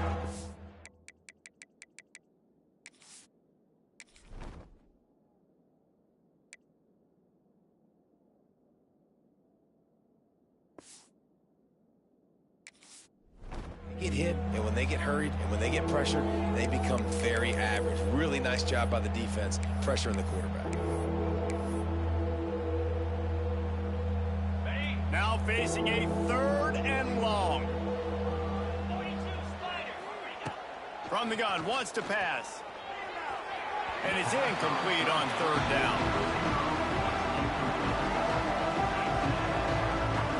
get hit, and when they get hurried, and when they get pressured, they become very average. Really nice job by the defense, pressuring the quarterback. Now facing a 3rd and long. From the gun, wants to pass. And it's incomplete on 3rd down.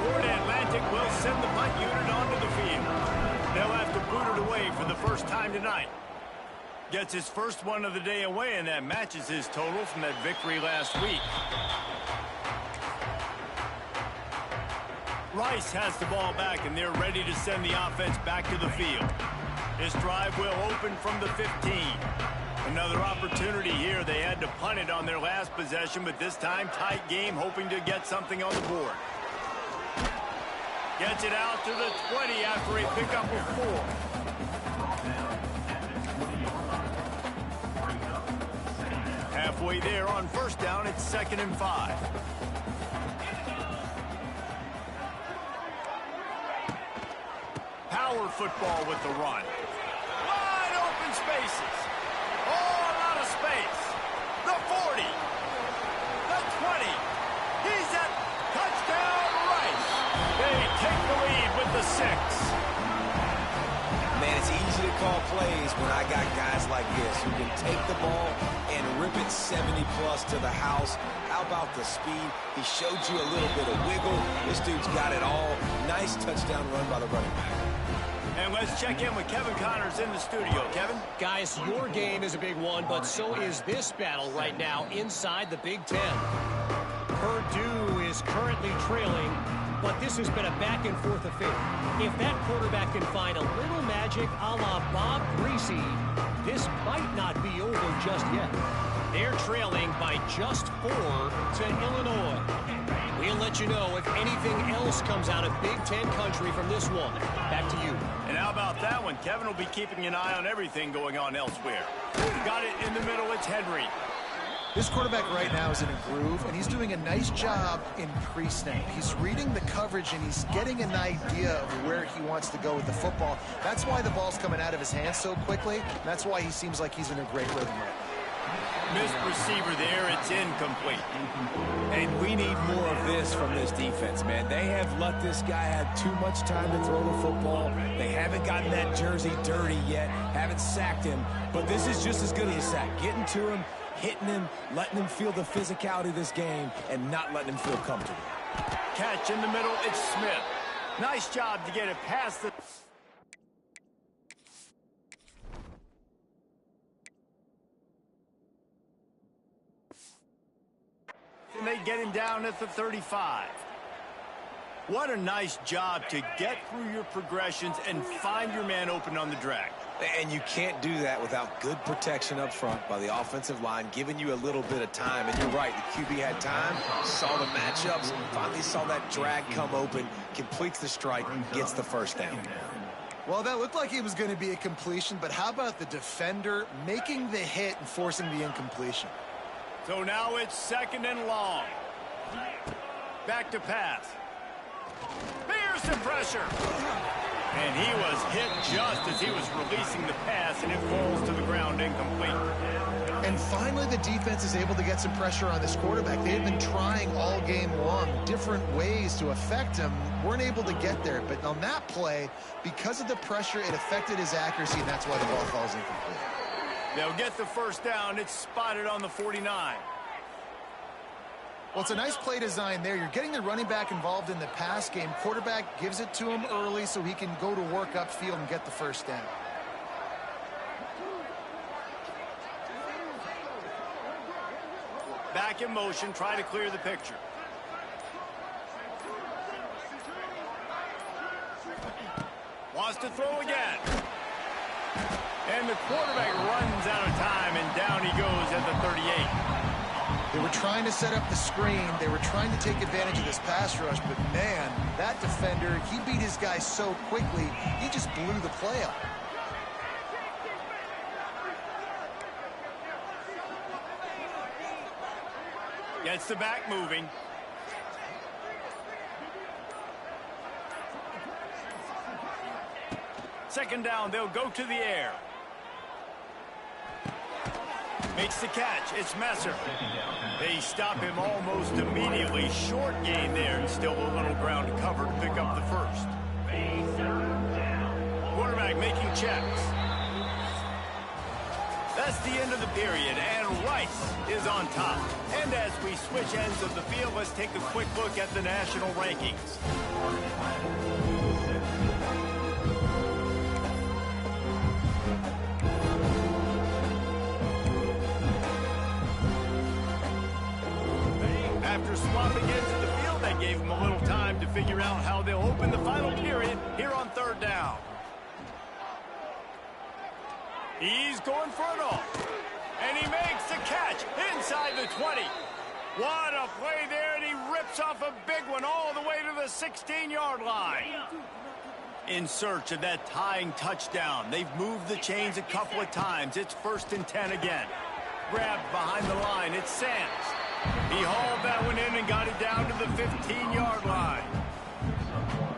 Florida Atlantic will send the punt unit onto the field. They'll have to boot it away for the first time tonight. Gets his first one of the day away, and that matches his total from that victory last week. Rice has the ball back, and they're ready to send the offense back to the field. This drive will open from the 15. Another opportunity here. They had to punt it on their last possession, but this time tight game, hoping to get something on the board. Gets it out to the 20 after a pickup of 4. Halfway there on first down, it's 2nd and 5. Power football with the run. Wide open spaces. Oh, a lot of space. The 40. The 20. He's at touchdown Rice. They take the lead with the 6. Man, it's easy to call plays when I got guys like this who can take the ball and rip it 70-plus to the house. How about the speed? He showed you a little bit of wiggle. This dude's got it all. Nice touchdown run by the running back. And let's check in with Kevin Connors in the studio. Kevin? Guys, your game is a big one, but so is this battle right now inside the Big Ten. Purdue is currently trailing, but this has been a back-and-forth affair. If that quarterback can find a little magic a la Bob Greasy, this might not be over just yet. They're trailing by just 4 to Illinois. We'll let you know if anything else comes out of Big Ten country from this one. Back to you. And how about that one? Kevin will be keeping an eye on everything going on elsewhere. Got it in the middle. It's Henry. This quarterback right now is in a groove, and he's doing a nice job in pre-snap. He's reading the coverage, and he's getting an idea of where he wants to go with the football. That's why the ball's coming out of his hands so quickly. That's why he seems like he's in a great rhythm right now. Missed receiver there. It's incomplete. And we need more of this from this defense, man. They have let this guy have too much time to throw the football. They haven't gotten that jersey dirty yet, haven't sacked him. But this is just as good as a sack. Getting to him, hitting him, letting him feel the physicality of this game, and not letting him feel comfortable. Catch in the middle. It's Smith. Nice job to get it past the... And they get him down at the 35. What a nice job to get through your progressions and find your man open on the drag. And you can't do that without good protection up front by the offensive line, giving you a little bit of time. And you're right, the QB had time, saw the matchups, finally saw that drag come open, completes the strike, gets the first down. Well, that looked like it was going to be a completion, but how about the defender making the hit and forcing the incompletion? So now it's 2nd and long. Back to pass. Here's the pressure. And he was hit just as he was releasing the pass, and it falls to the ground incomplete. And finally, the defense is able to get some pressure on this quarterback. They had been trying all game long different ways to affect him. Weren't able to get there. But on that play, because of the pressure, it affected his accuracy, and that's why the ball falls incomplete. They'll get the first down. It's spotted on the 49. Well, it's a nice play design there. You're getting the running back involved in the pass game. Quarterback gives it to him early so he can go to work upfield and get the first down. Back in motion, try to clear the picture. Wants to throw again. And the quarterback runs out of time, and down he goes at the 38. They were trying to set up the screen. They were trying to take advantage of this pass rush, but man, that defender, he beat his guy so quickly, he just blew the play up. Gets the back moving. Second down, they'll go to the air. Makes the catch. It's Messer. They stop him almost immediately. Short gain there, and still a little ground to cover to pick up the first. Quarterback making checks. That's the end of the period, and Rice is on top. And as we switch ends of the field, let's take a quick look at the national rankings. After swapping into the field, that gave them a little time to figure out how they'll open the final period here on third down. He's going for it all. And he makes the catch inside the 20. What a play there, and he rips off a big one all the way to the 16-yard line. In search of that tying touchdown. They've moved the chains a couple of times. It's 1st and 10 again. Grabbed behind the line. It's Sands. He hauled that one in and got it down to the 15-yard line.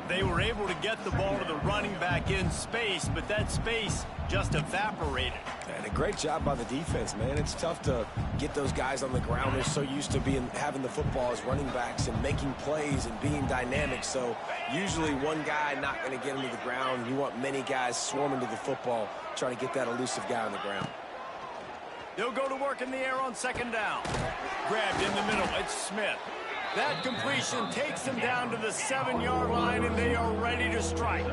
They were able to get the ball to the running back in space, but that space just evaporated. And a great job by the defense, man. It's tough to get those guys on the ground. They're so used to having the football as running backs and making plays and being dynamic. So usually one guy not going to get him to the ground. You want many guys swarming to the football, trying to get that elusive guy on the ground. They'll go to work in the air on 2nd down. Grabbed in the middle. It's Smith. That completion takes them down to the 7-yard line, and they are ready to strike.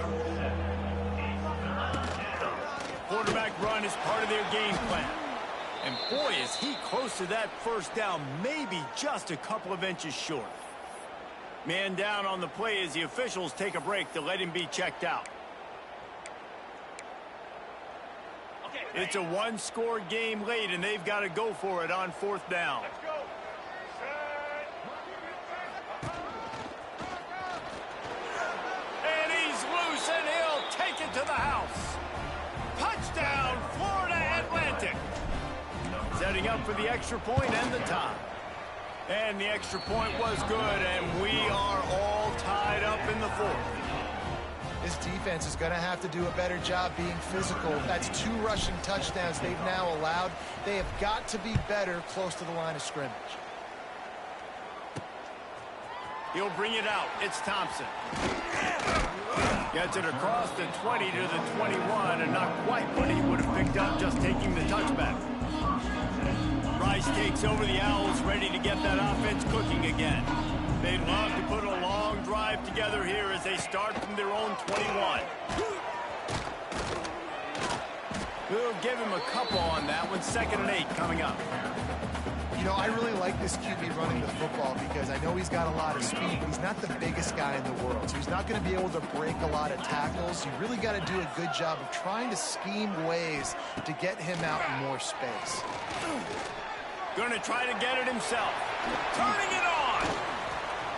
Quarterback run is part of their game plan. And boy, is he close to that 1st down, maybe just a couple of inches short. Man down on the play as the officials take a break to let him be checked out. It's a one-score game late, and they've got to go for it on 4th down. And he's loose, and he'll take it to the house. Touchdown, Florida Atlantic. Setting up for the extra point and the tie. And the extra point was good, and we are all tied up in the 4th. This defense is going to have to do a better job being physical. That's 2 rushing touchdowns they've now allowed. They have got to be better close to the line of scrimmage. He'll bring it out. It's Thompson. Gets it across the 20 to the 21, and not quite what he would have picked up just taking the touchback. Rice takes over the Owls, ready to get that offense cooking again. They'd love to put a long drive together here as they start from their own 21. We'll give him a couple on that one. 2nd and 8 coming up. You know, I really like this QB running the football because I know he's got a lot of speed, but he's not the biggest guy in the world. So he's not going to be able to break a lot of tackles. You really got to do a good job of trying to scheme ways to get him out in more space. Going to try to get it himself. Turning it on.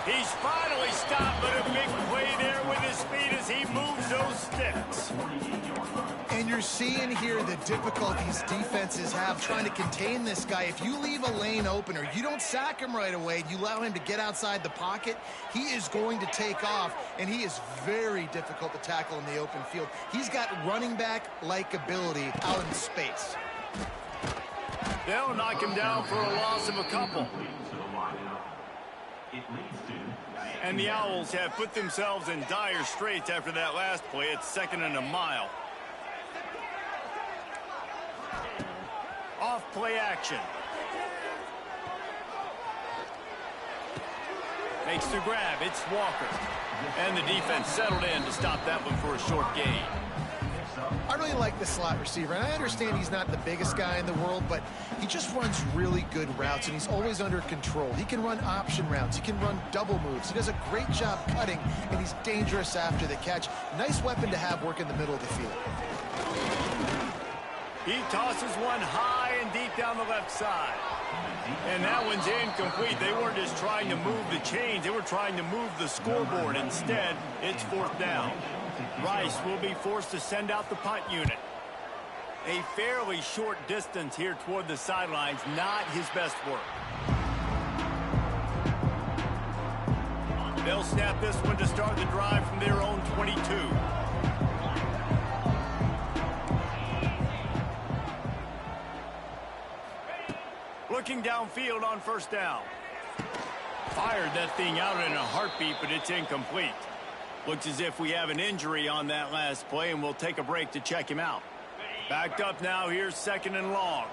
He's finally stopped, but a big play there with his speed as he moves those sticks. And you're seeing here the difficulties defenses have trying to contain this guy. If you leave a lane open or you don't sack him right away, you allow him to get outside the pocket, he is going to take off, and he is very difficult to tackle in the open field. He's got running back-like ability out in space. They'll knock him down for a loss of a couple. And the Owls have put themselves in dire straits after that last play. It's 2nd and a mile. Off play action. Makes the grab. It's Walker. And the defense settled in to stop that one for a short gain. I really like the slot receiver, and I understand he's not the biggest guy in the world, but he just runs really good routes, and he's always under control. He can run option routes. He can run double moves. He does a great job cutting, and he's dangerous after the catch. Nice weapon to have work in the middle of the field. He tosses one high and deep down the left side. And that one's incomplete. They weren't just trying to move the chains. They were trying to move the scoreboard. Instead, it's 4th down. Rice will be forced to send out the punt unit. A fairly short distance here toward the sidelines. Not his best work. They'll snap this one to start the drive from their own 22. Looking downfield on 1st down. Fired that thing out in a heartbeat, but it's incomplete. Looks as if we have an injury on that last play, and we'll take a break to check him out. Backed up now. Here's 2nd and long.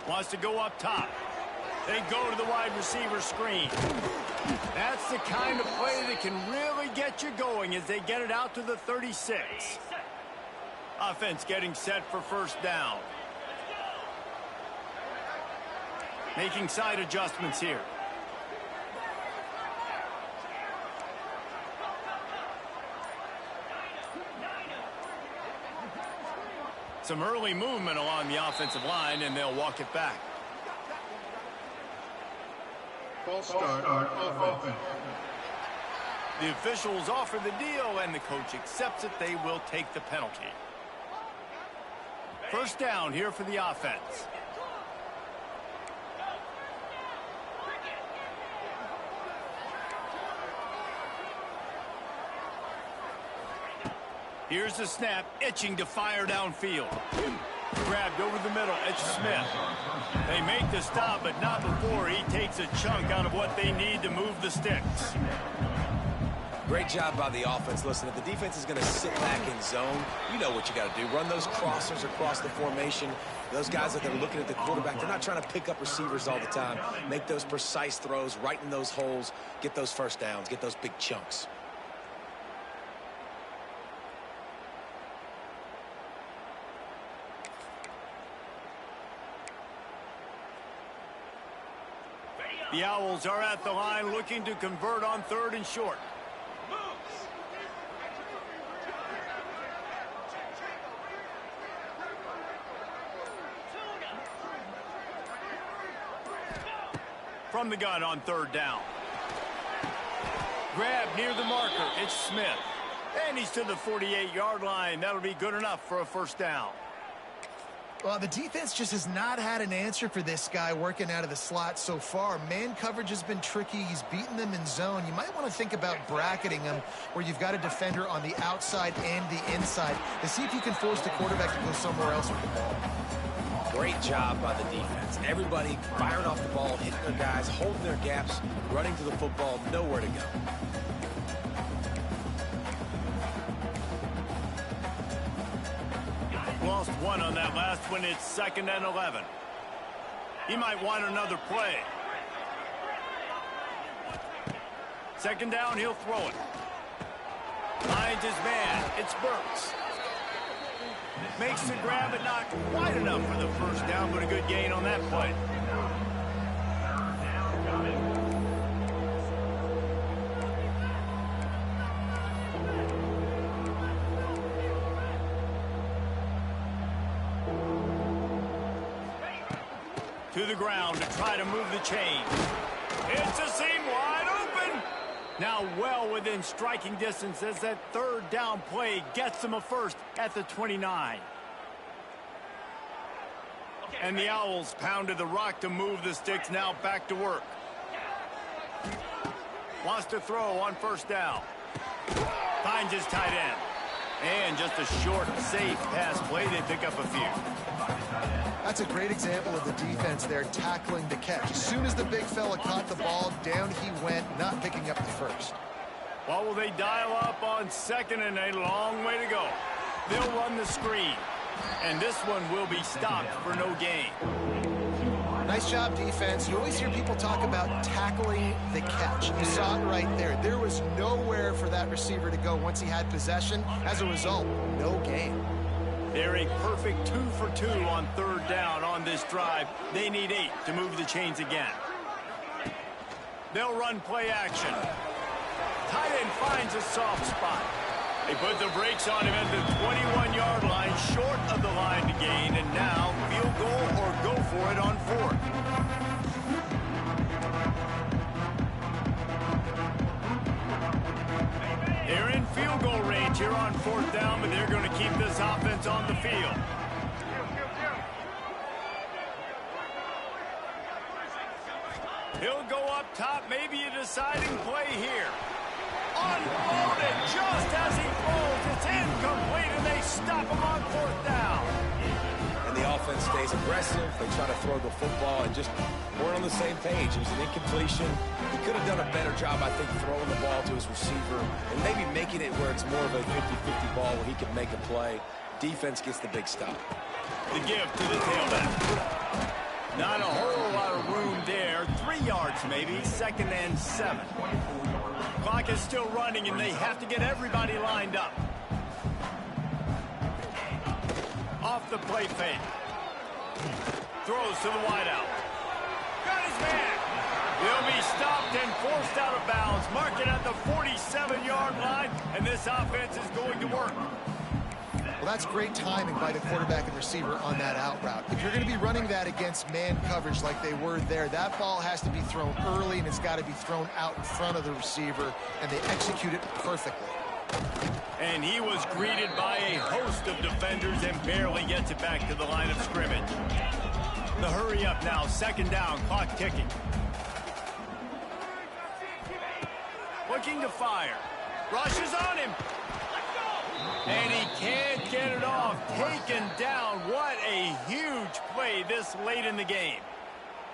Wants to go up top. They go to the wide receiver screen. That's the kind of play that can really get you going as they get it out to the 36. Offense getting set for 1st down. Making side adjustments here. Some early movement along the offensive line, and they'll walk it back. False start on offense. The officials offer the deal, and the coach accepts it. They will take the penalty. First down here for the offense. Here's the snap, itching to fire downfield. Grabbed over the middle, it's Smith. They make the stop, but not before he takes a chunk out of what they need to move the sticks. Great job by the offense. Listen, if the defense is going to sit back in zone, you know what you got to do. Run those crossers across the formation. Those guys that are looking at the quarterback, they're not trying to pick up receivers all the time. Make those precise throws, right in those holes, get those first downs, get those big chunks. The Owls are at the line looking to convert on 3rd and short. From the gun on 3rd down. Grab near the marker. It's Smith. And he's to the 48-yard line. That'll be good enough for a first down. Well, the defense just has not had an answer for this guy working out of the slot so far. Man coverage has been tricky. He's beaten them in zone. You might want to think about bracketing him where you've got a defender on the outside and the inside to see if you can force the quarterback to go somewhere else with the ball. Great job by the defense. Everybody firing off the ball, hitting their guys, holding their gaps, running to the football, nowhere to go. Lost one on that last one. It's 2nd and 11. He might want another play. 2nd down, he'll throw it. Finds his man. It's Burks. Makes the grab, but not quite enough for the first down, but a good gain on that play. To the ground to try to move the chain. It's a seam wide open. Now well within striking distance as that 3rd down play gets them a first at the 29. And the Owls pounded the rock to move the sticks, now back to work. Wants to throw on 1st down. Finds his tight end. And just a short, safe pass play. They pick up a few. That's a great example of the defense there tackling the catch. As soon as the big fella caught the ball, down he went, not picking up the first. Well, will they dial up on 2nd and a long way to go? They'll run the screen. And this one will be stopped for no gain. Nice job, defense. You always hear people talk about tackling the catch. You saw it right there. There was nowhere for that receiver to go once he had possession. As a result, no gain. They're a perfect 2 for 2 on 3rd down on this drive. They need 8 to move the chains again. They'll run play action. Tight end finds a soft spot. They put the brakes on him at the 21-yard line, short of the line to gain, and now field goal or go for it on 4th. They're in field goal range here on 4th down, but they're going to keep this offense on the field. He'll go up top, maybe a deciding play here. Unloaded just as he throws. It's incomplete, and they stop him on 4th down. And the offense stays aggressive. They try to throw the football and just weren't on the same page. It was an incompletion. He could have done a better job, I think, throwing the ball to his receiver and maybe making it where it's more of a 50-50 ball where he can make a play. Defense gets the big stop. The give to the tailback. Not a whole lot of room there. 3 yards maybe. 2nd and 7. Clock is still running, and they have to get everybody lined up. Off the play fake. Throws to the wideout. Got his man. They'll be stopped and forced out of bounds. Mark it at the 47-yard line, and this offense is going to work. Well, that's great timing by the quarterback and receiver on that out route. If you're going to be running that against man coverage like they were there, that ball has to be thrown early, and it's got to be thrown out in front of the receiver, and they execute it perfectly. And he was greeted by a host of defenders and barely gets it back to the line of scrimmage. The hurry up now, second down, clock ticking. Looking to fire. Rushes on him. And he can't get it off. Taken down. What a huge play this late in the game.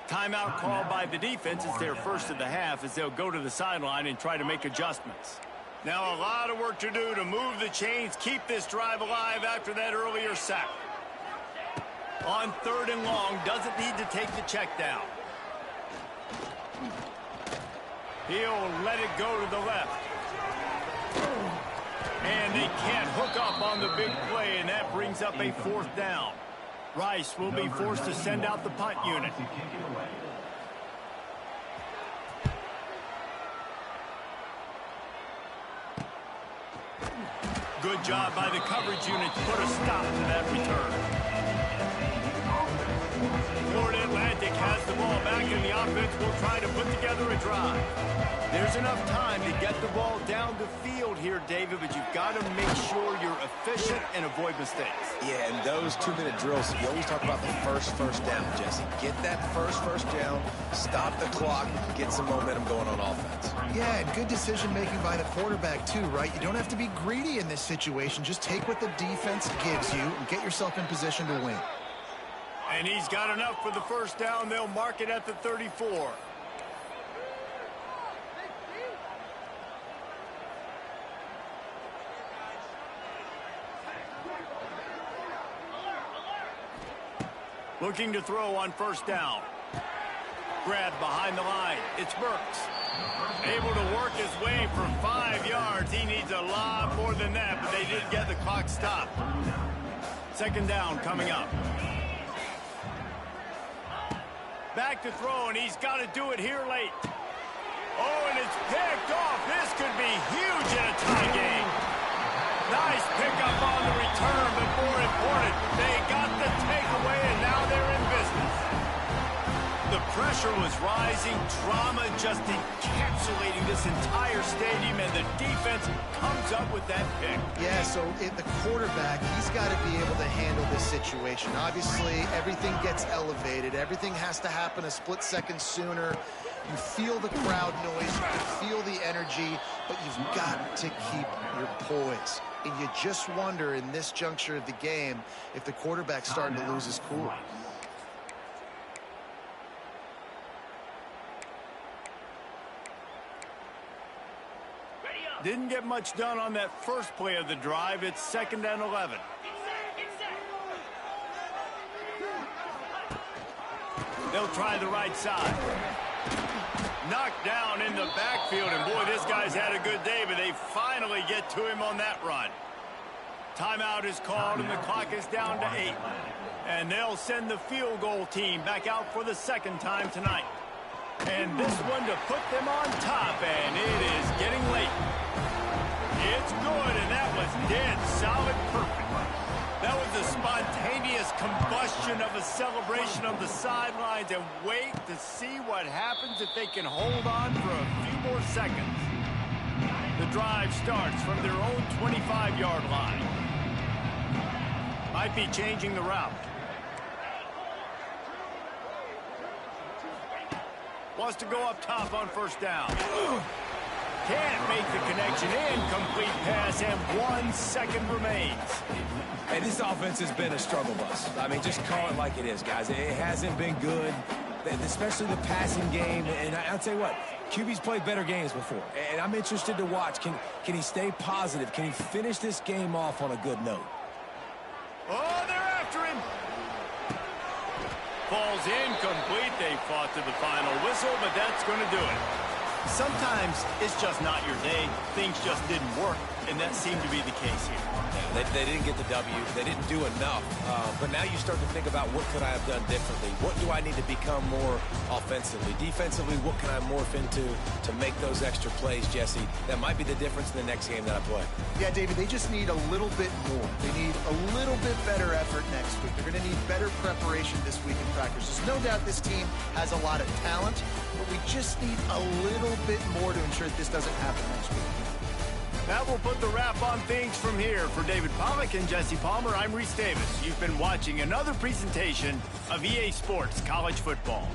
Timeout called by the defense. It's their first of the half as they'll go to the sideline and try to make adjustments. Now a lot of work to do to move the chains, keep this drive alive after that earlier sack. On third and long, doesn't need to take the check down. He'll let it go to the left. And they can't hook up on the big play, and that brings up a fourth down. Rice will be forced to send out the punt unit. Good job by the coverage unit to put a stop to that return. Florida Atlantic has the ball back, and the offense will try to put together a drive. There's enough time to get the ball down the field here, David, but you've got to make sure you're efficient and avoid mistakes. Yeah, and those 2-minute drills, you always talk about the first down, Jesse. Get that first down, stop the clock, get some momentum going on offense. Yeah, and good decision-making by the quarterback, too, right? You don't have to be greedy in this situation. Just take what the defense gives you and get yourself in position to win. And he's got enough for the first down. They'll mark it at the 34. Looking to throw on first down. Grabbed behind the line. It's Burks. Able to work his way for 5 yards. He needs a lot more than that, but they did get the clock stopped. Second down coming up. Back to throw, and he's got to do it here late. Oh, and it's picked off. This could be huge in a tie game. Nice pickup on the return, but more important, they got the takeaway, and now they're in business. The pressure was rising, drama just encapsulating this entire stadium, and the defense comes up with that pick. Yeah, so the quarterback, he's got to be able to handle this situation. Obviously, everything gets elevated. Everything has to happen a split second sooner. You feel the crowd noise, you can feel the energy, but you've got to keep your poise. And you just wonder in this juncture of the game if the quarterback's starting to lose his cool. Didn't get much done on that first play of the drive. It's 2nd and 11. They'll try the right side. Knocked down in the backfield, and boy, this guy's had a good day, but they finally get to him on that run. Timeout is called, and the clock is down to 8. And they'll send the field goal team back out for the second time tonight. And this one to put them on top, and it is getting late. It's good, and that was dead solid perfect. That was a spontaneous combustion of a celebration on the sidelines, and wait to see what happens if they can hold on for a few more seconds. The drive starts from their own 25-yard line. Might be changing the route. Wants to go up top on first down. Can't make the connection. Incomplete pass, and 1 second remains. Hey, this offense has been a struggle bus. I mean, just call it like it is, guys. It hasn't been good, especially the passing game. And I'll tell you what, QB's played better games before. And I'm interested to watch. Can he stay positive? Can he finish this game off on a good note? Oh, they're after him. Falls incomplete. They fought to the final whistle, but that's going to do it. Sometimes it's just not your day. Things just didn't work. And that seemed to be the case here. Yeah, they didn't get the W. They didn't do enough. But now you start to think about what could I have done differently? What do I need to become more offensively? Defensively, what can I morph into to make those extra plays, Jesse? That might be the difference in the next game that I play. Yeah, David, they just need a little bit more. They need a little bit better effort next week. They're going to need better preparation this week in practice. There's no doubt this team has a lot of talent, but we just need a little bit more to ensure that this doesn't happen next week. That will put the wrap on things from here. For David Pollack and Jesse Palmer, I'm Reese Davis. You've been watching another presentation of EA Sports College Football.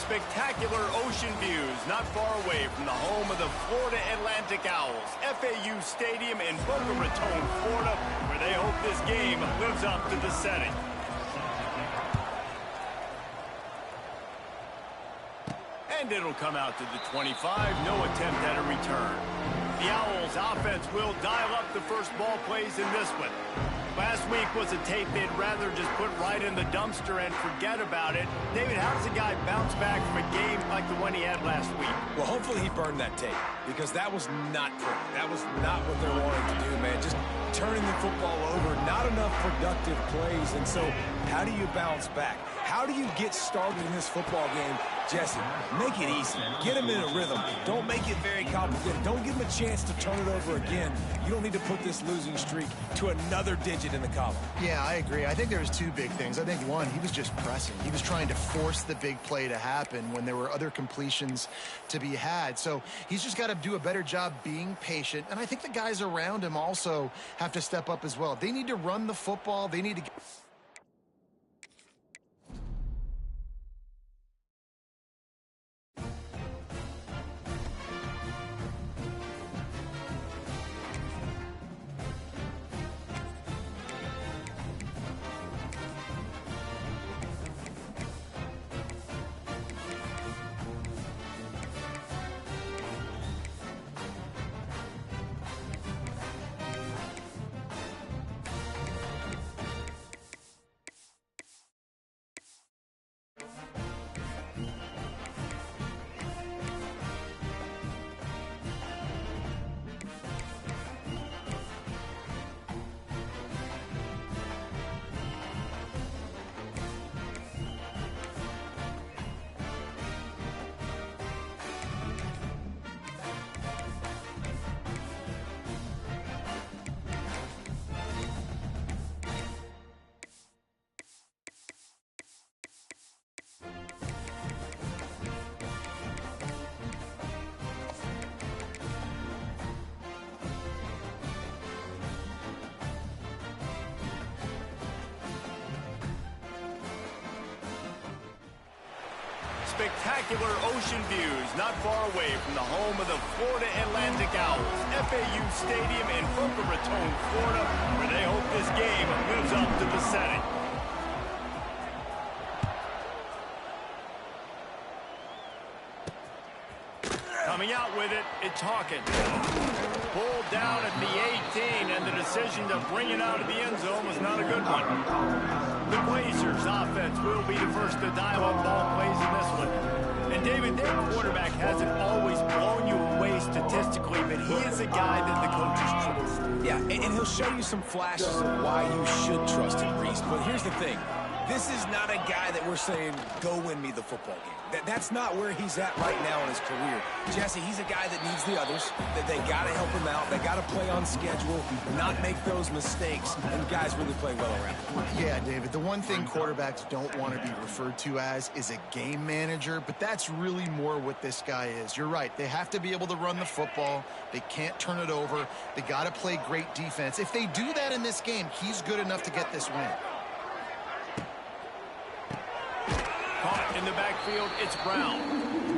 Spectacular ocean views not far away from the home of the Florida Atlantic Owls, FAU Stadium in Boca Raton, Florida, where they hope this game lives up to the setting. And it'll come out to the 25. No attempt at a return. The Owls offense will dial up the first ball plays in this one. Last week was a tape they'd rather just put right in the dumpster and forget about it. David, how does a guy bounce back from a game like the one he had last week? Well, hopefully he burned that tape, because that was not pretty. That was not what they're wanting to do, man. Just turning the football over, not enough productive plays. And so how do you bounce back? How do you get started in this football game? Jesse, make it easy. Get him in a rhythm. Don't make it very complicated. Don't give him a chance to turn it over again. You don't need to put this losing streak to another digit in the column. Yeah, I agree. I think there was two big things. I think, one, he was just pressing. He was trying to force the big play to happen when there were other completions to be had. So he's just got to do a better job being patient. And I think the guys around him also have to step up as well. They need to run the football. They need to get... Spectacular ocean views not far away from the home of the Florida Atlantic Owls, FAU Stadium in Boca Raton, Florida, where they hope this game lives up to the setting. Coming out with it, it's Hawkins. Pulled down at the 18, and the decision to bring it out of the end zone was not a good one. The Blazers offense will be the first to dial up ball plays in this one. And David, their quarterback hasn't always blown you away statistically, but he is a guy that the coaches trust. Yeah, and he'll show you some flashes of why you should trust him, Reese. But here's the thing. This is not a guy that we're saying, go win me the football game. That's not where he's at right now in his career. Jesse, he's a guy that needs the others, that they got to help him out. They got to play on schedule, not make those mistakes, and guys really play well around him. Yeah, David, the one thing quarterbacks don't want to be referred to as is a game manager, but that's really more what this guy is. You're right. They have to be able to run the football. They can't turn it over. They got to play great defense. If they do that in this game, he's good enough to get this win. Caught in the backfield, it's Brown.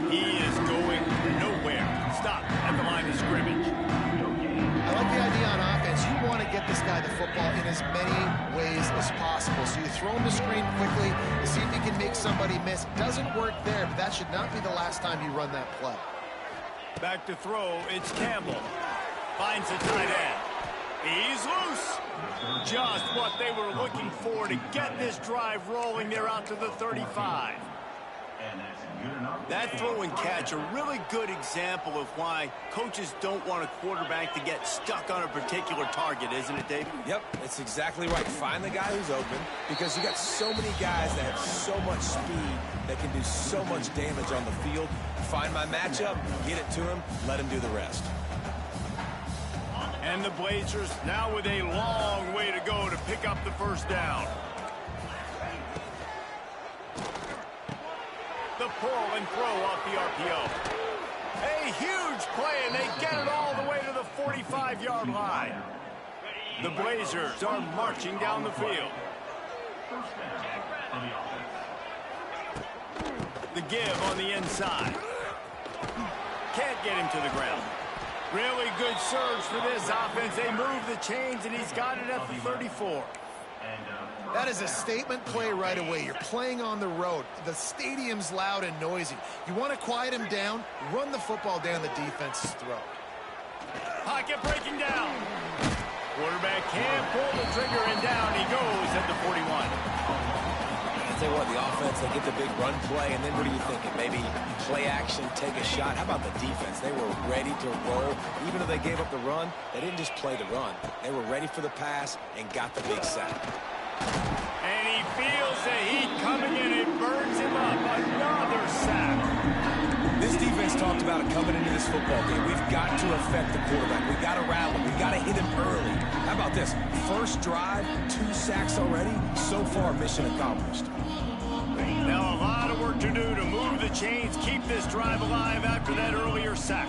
He is going nowhere. Stop at the line of scrimmage. I like the idea on offense. You want to get this guy the football in as many ways as possible. So you throw him the screen quickly to see if he can make somebody miss. Doesn't work there, but that should not be the last time you run that play. Back to throw, it's Campbell. Finds a tight end. He's loose. Just what they were looking for to get this drive rolling. They're out to the 35. That throw and catch, a really good example of why coaches don't want a quarterback to get stuck on a particular target, isn't it, Dave? Yep, it's exactly right. Find the guy who's open, because you got so many guys that have so much speed that can do so much damage on the field. Find my matchup, get it to him, let him do the rest. And the Blazers now with a long way to go to pick up the first down. The pull and throw off the RPO. A huge play, and they get it all the way to the 45-yard line. The Blazers are marching down the field. The give on the inside. Can't get him to the ground. Really good surge for this offense. They move the chains, and he's got it at the 34. That is a statement play right away. You're playing on the road. The stadium's loud and noisy. You want to quiet him down, run the football down the defense's throat. Pocket breaking down. Quarterback can't pull the trigger, and down he goes at the 41. I tell you what, the offense, they get the big run play, and then what are you thinking? Maybe play action, take a shot. How about the defense? They were ready to roll. Even though they gave up the run, they didn't just play the run. They were ready for the pass and got the big sack. And he feels the heat coming in. It burns him up. Another sack. This defense talked about it coming into this football game. We've got to affect the quarterback. We've got to rattle him. We've got to hit him early. How about this? First drive, 2 sacks already. So far, mission accomplished. Now a lot of work to do to move the chains, keep this drive alive after that earlier sack.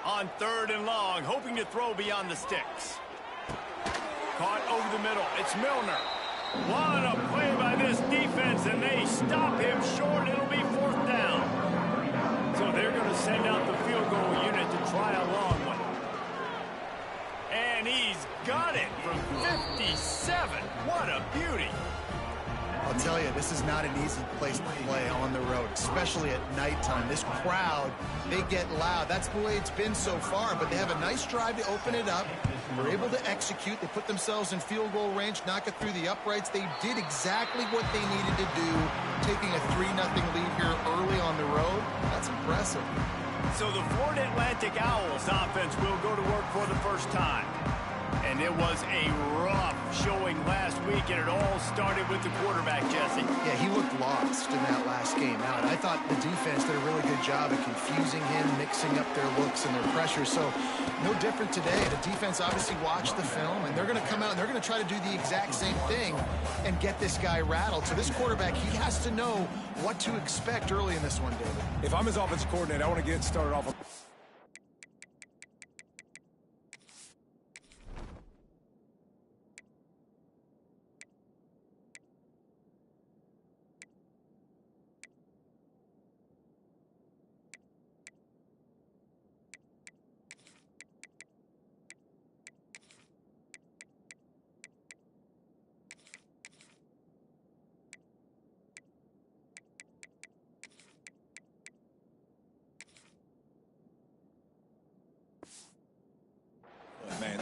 On 3rd and long, hoping to throw beyond the sticks. Caught over the middle. It's Milner. What a play by this defense, and they stop him short. It'll be 4th down. So they're going to send out the field goal unit to try a long one. And he's got it from 57. What a beauty. I'll tell you, this is not an easy place to play on the road, especially at nighttime. This crowd, they get loud. That's the way it's been so far, but they have a nice drive to open it up. They're able to execute. They put themselves in field goal range, knock it through the uprights. They did exactly what they needed to do, taking a 3-0 lead here early on the road. That's impressive. So the Florida Atlantic Owls offense will go to work for the first time. And it was a rough showing last week, and it all started with the quarterback, Jesse. Yeah, he looked lost in that last game out. I thought the defense did a really good job of confusing him, mixing up their looks and their pressure. So no different today. The defense obviously watched the film, and they're going to come out and they're going to try to do the exact same thing and get this guy rattled. So this quarterback, he has to know what to expect early in this one, David. If I'm his offensive coordinator, I want to get started off. Man,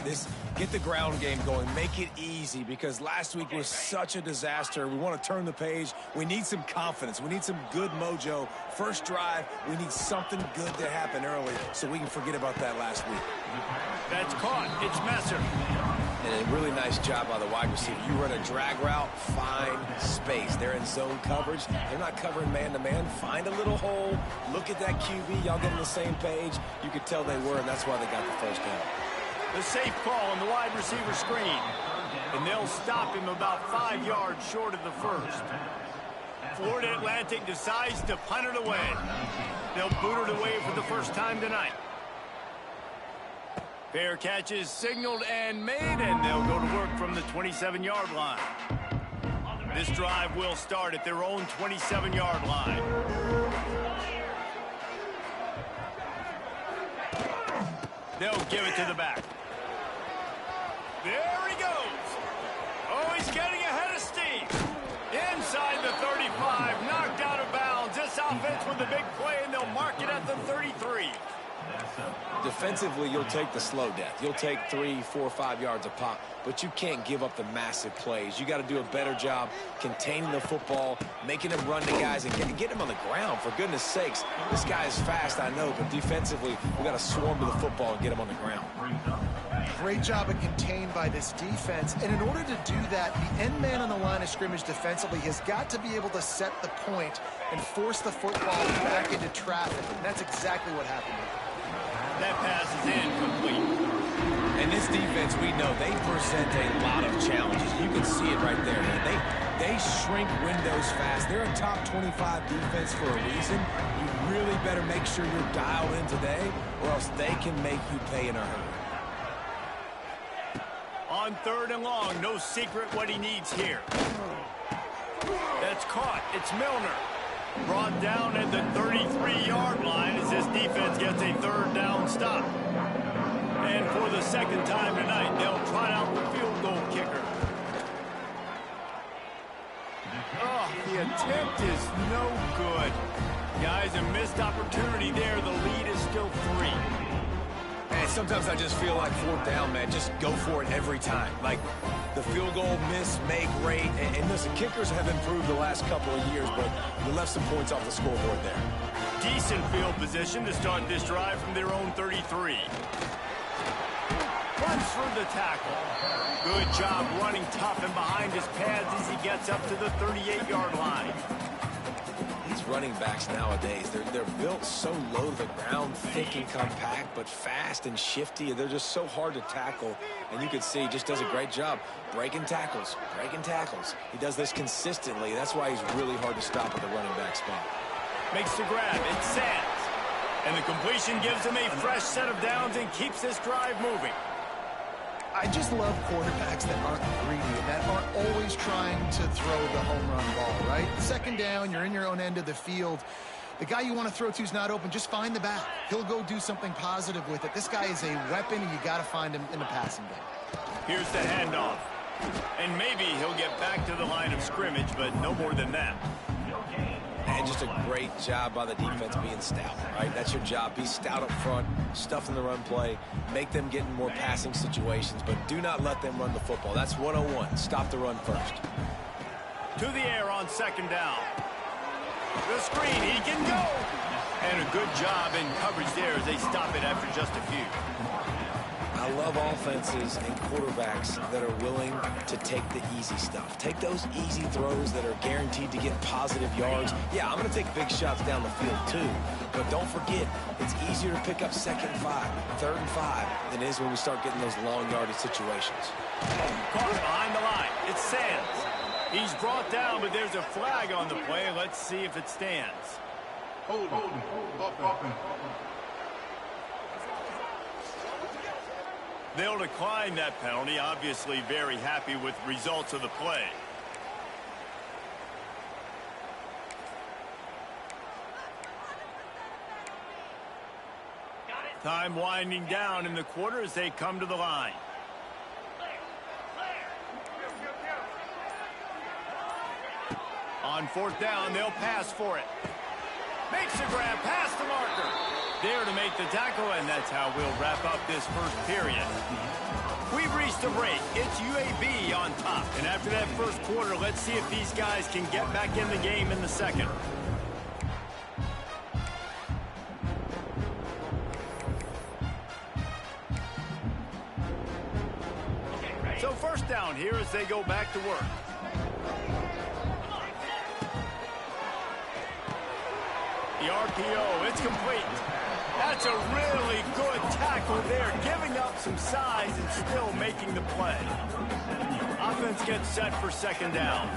get the ground game going. Make it easy, because last week was such a disaster. We want to turn the page. We need some confidence. We need some good mojo. First drive, we need something good to happen early so we can forget about that last week. That's caught. It's Messer. And a really nice job by the wide receiver. You run a drag route, find space. They're in zone coverage. They're not covering man-to-man. Find a little hole. Look at that QB. Y'all get on the same page. You could tell they were, and that's why they got the first down. The safe call on the wide receiver screen. And they'll stop him about 5 yards short of the first. Florida Atlantic decides to punt it away. They'll boot it away for the first time tonight. Fair catch is signaled and made, and they'll go to work from the 27-yard line. This drive will start at their own 27-yard line. They'll give it to the back. There he goes. Oh, he's getting ahead of steam. Inside the 35, knocked out of bounds. This offense with a big play, and they'll mark it at the 33. Defensively, you'll take the slow death. You'll take 3, 4, 5 yards a pop, but you can't give up the massive plays. You got to do a better job containing the football, making him run to guys, and get him on the ground. For goodness sakes, this guy is fast, I know, but defensively, we got to swarm to the football and get him on the ground. Great job of contained by this defense. And in order to do that, the end man on the line of scrimmage defensively has got to be able to set the point and force the football back into traffic. And that's exactly what happened here. That pass is incomplete. And this defense, we know, they present a lot of challenges. You can see it right there, man. They shrink windows fast. They're a top 25 defense for a reason. You really better make sure you're dialed in today, or else they can make you pay in a hurry. On 3rd and long, no secret what he needs here. That's caught. It's Milner. Brought down at the 33-yard line as this defense gets a 3rd down stop. And for the second time tonight, they'll try out the field goal kicker. Oh, the attempt is no good. Guys, a missed opportunity there. The lead is still 3. And sometimes I just feel like 4th down, man, just go for it every time. Like the field goal miss, make rate. And listen, kickers have improved the last couple of years, but you left some points off the scoreboard there. Decent field position to start this drive from their own 33. Runs through the tackle. Good job running tough and behind his pads as he gets up to the 38-yard line. These running backs nowadays, they're built so low to the ground, thick and compact, but fast and shifty. They're just so hard to tackle. And you can see he just does a great job breaking tackles, breaking tackles. He does this consistently. That's why he's really hard to stop at the running back spot. Makes the grab. It's Sands. And the completion gives him a fresh set of downs and keeps this drive moving. I just love quarterbacks that aren't greedy and that aren't always trying to throw the home run ball, right? Second down, you're in your own end of the field. The guy you want to throw to is not open. Just find the back. He'll go do something positive with it. This guy is a weapon, and you got to find him in the passing game. Here's the handoff. And maybe he'll get back to the line of scrimmage, but no more than that. And just a great job by the defense being stout, right? That's your job. Be stout up front, stuff in the run play, make them get in more passing situations, but do not let them run the football. That's 101. Stop the run first. To the air on second down. The screen, he can go. And a good job in coverage there as they stop it after just a few. I love offenses and quarterbacks that are willing to take the easy stuff. Take those easy throws that are guaranteed to get positive yards. Yeah, I'm going to take big shots down the field too. But don't forget, it's easier to pick up 2nd and 5, 3rd and 5 than it is when we start getting those long yardage situations. Caught behind the line. It's Sands. He's brought down, but there's a flag on the play. Let's see if it stands. Hold. Offense. They'll decline that penalty. Obviously very happy with results of the play. Time winding down in the quarter as they come to the line. On 4th down, they'll pass for it. Makes the grab past the marker. There to make the tackle, and that's how we'll wrap up this first period. We've reached a break. It's UAB on top. And after that first quarter, let's see if these guys can get back in the game in the second. So first down here as they go back to work. The RPO, it's complete. That's a really good tackle there, giving up some size and still making the play. Offense gets set for second down.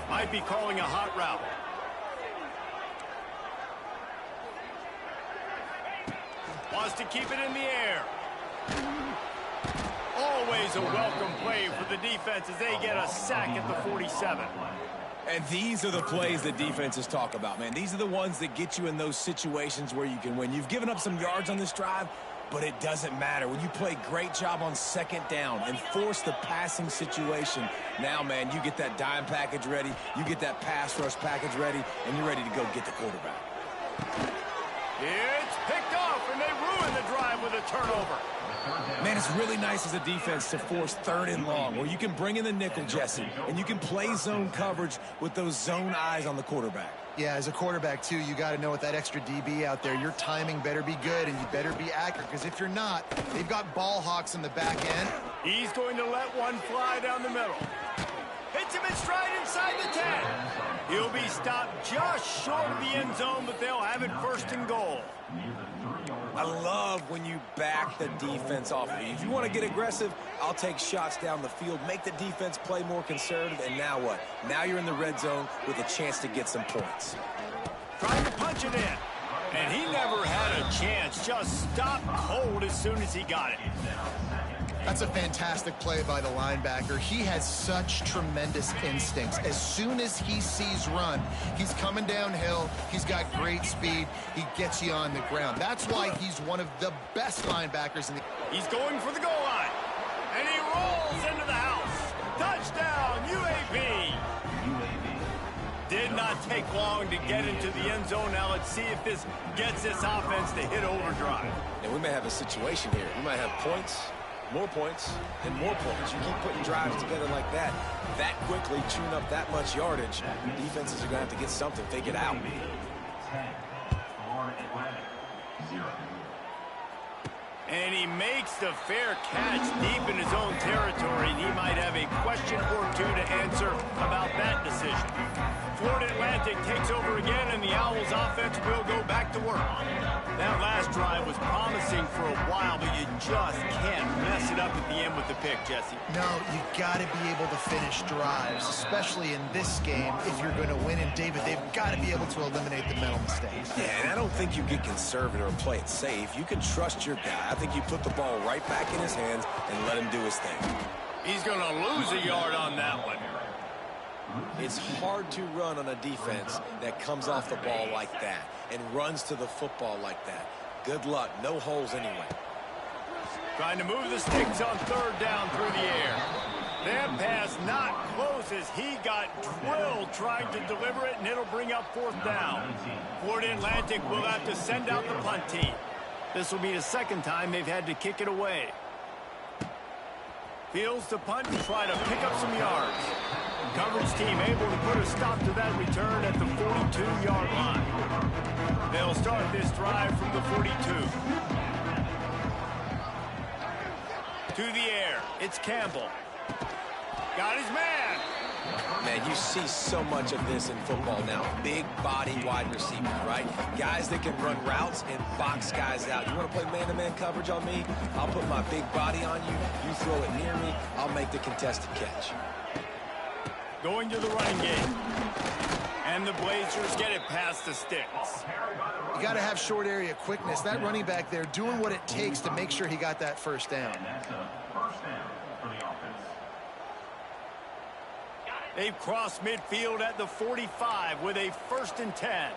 Might be calling a hot route. Wants to keep it in the air. Always a welcome play for the defense as they get a sack at the 47. And these are the plays that defenses talk about, man. These are the ones that get you in those situations where you can win. You've given up some yards on this drive, but it doesn't matter. When you play great job on second down and force the passing situation, now, man, you get that dime package ready, you get that pass rush package ready, and you're ready to go get the quarterback. It's picked off, and they ruin the drive with a turnover. Man, it's really nice as a defense to force 3rd and long, where you can bring in the nickel, Jesse, and you can play zone coverage with those zone eyes on the quarterback. Yeah, as a quarterback, too, you got to know with that extra DB out there, your timing better be good and you better be accurate, because if you're not, they've got ball hawks in the back end. He's going to let one fly down the middle. Hits him in stride inside the 10. He'll be stopped just short of the end zone, but they'll have it 1st and goal. I love when you back the defense off of you. If you want to get aggressive, I'll take shots down the field, make the defense play more conservative, and now what? Now you're in the red zone with a chance to get some points. Trying to punch it in. And he never had a chance. Just stopped cold as soon as he got it. That's a fantastic play by the linebacker. He has such tremendous instincts. As soon as he sees run, he's coming downhill. He's got great speed. He gets you on the ground. That's why he's one of the best linebackers in the... He's going for the goal line. And he rolls into the house. Touchdown, UAB. Did not take long to get into the end zone. Now let's see if this gets this offense to hit overdrive. And we may have a situation here. We might have points, more points, and more points. You keep putting drives together like that quickly, chewing up that much yardage, defenses are going to have to get something figured out. And he makes the fair catch deep in his own territory. He might have a question or two to answer about that decision. Florida Atlantic takes over again, and the Owls offense will go back to work. That last drive was promising for a while, but you just can't mess it up at the end with the pick, Jesse. No, you've got to be able to finish drives, especially in this game if you're going to win. And, David, they've got to be able to eliminate the mental mistakes. Yeah, and I don't think you get conservative or play it safe. You can trust your guy. I think you put the ball right back in his hands and let him do his thing. He's going to lose a yard on that one. It's hard to run on a defense that comes off the ball like that and runs to the football like that. Good luck. No holes anyway. Trying to move the sticks on third down through the air. That pass not close as he got drilled trying to deliver it, and it'll bring up fourth down. Florida Atlantic will have to send out the punt team. This will be the second time they've had to kick it away. Fields the punt to try to pick up some yards. Coverage team able to put a stop to that return at the 42-yard line. They'll start this drive from the 42. To the air, it's Campbell. Got his man. Man, you see so much of this in football now. Big body wide receivers, right? Guys that can run routes and box guys out. You want to play man-to-man coverage on me? I'll put my big body on you. You throw it near me, I'll make the contested catch. Going to the running game. And the Blazers get it past the sticks. You got to have short area quickness. That running back there doing what it takes to make sure he got that first down. And that's a first down for the offense. They've crossed midfield at the 45 with a 1st and 10.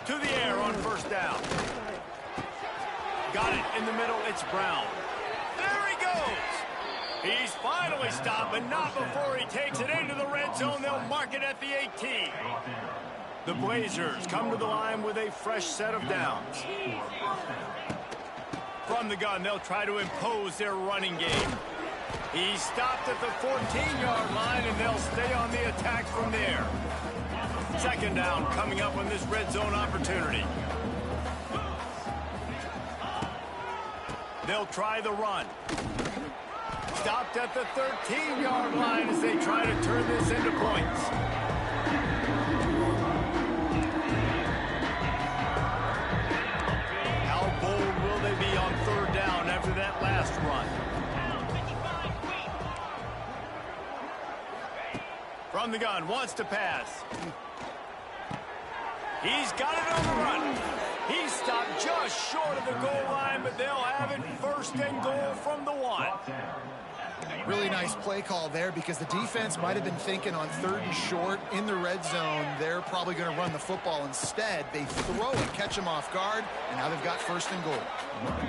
To the air on first down. Got it in the middle. It's Brown. There he goes. He's finally stopped, but not before he takes it into the red zone. They'll mark it at the 18. The Blazers come to the line with a fresh set of downs. From the gun, they'll try to impose their running game. He stopped at the 14-yard line, and they'll stay on the attack from there. Second down coming up on this red zone opportunity. They'll try the run. Stopped at the 13-yard line as they try to turn this into points. How bold will they be on third down after that last run? From the gun, wants to pass. He's got it on the run. He stopped just short of the goal line, but they'll have it 1st and goal from the 1. Really nice play call there because the defense might have been thinking on 3rd and short in the red zone. They're probably going to run the football instead. They throw it, catch him off guard, and now they've got 1st and goal.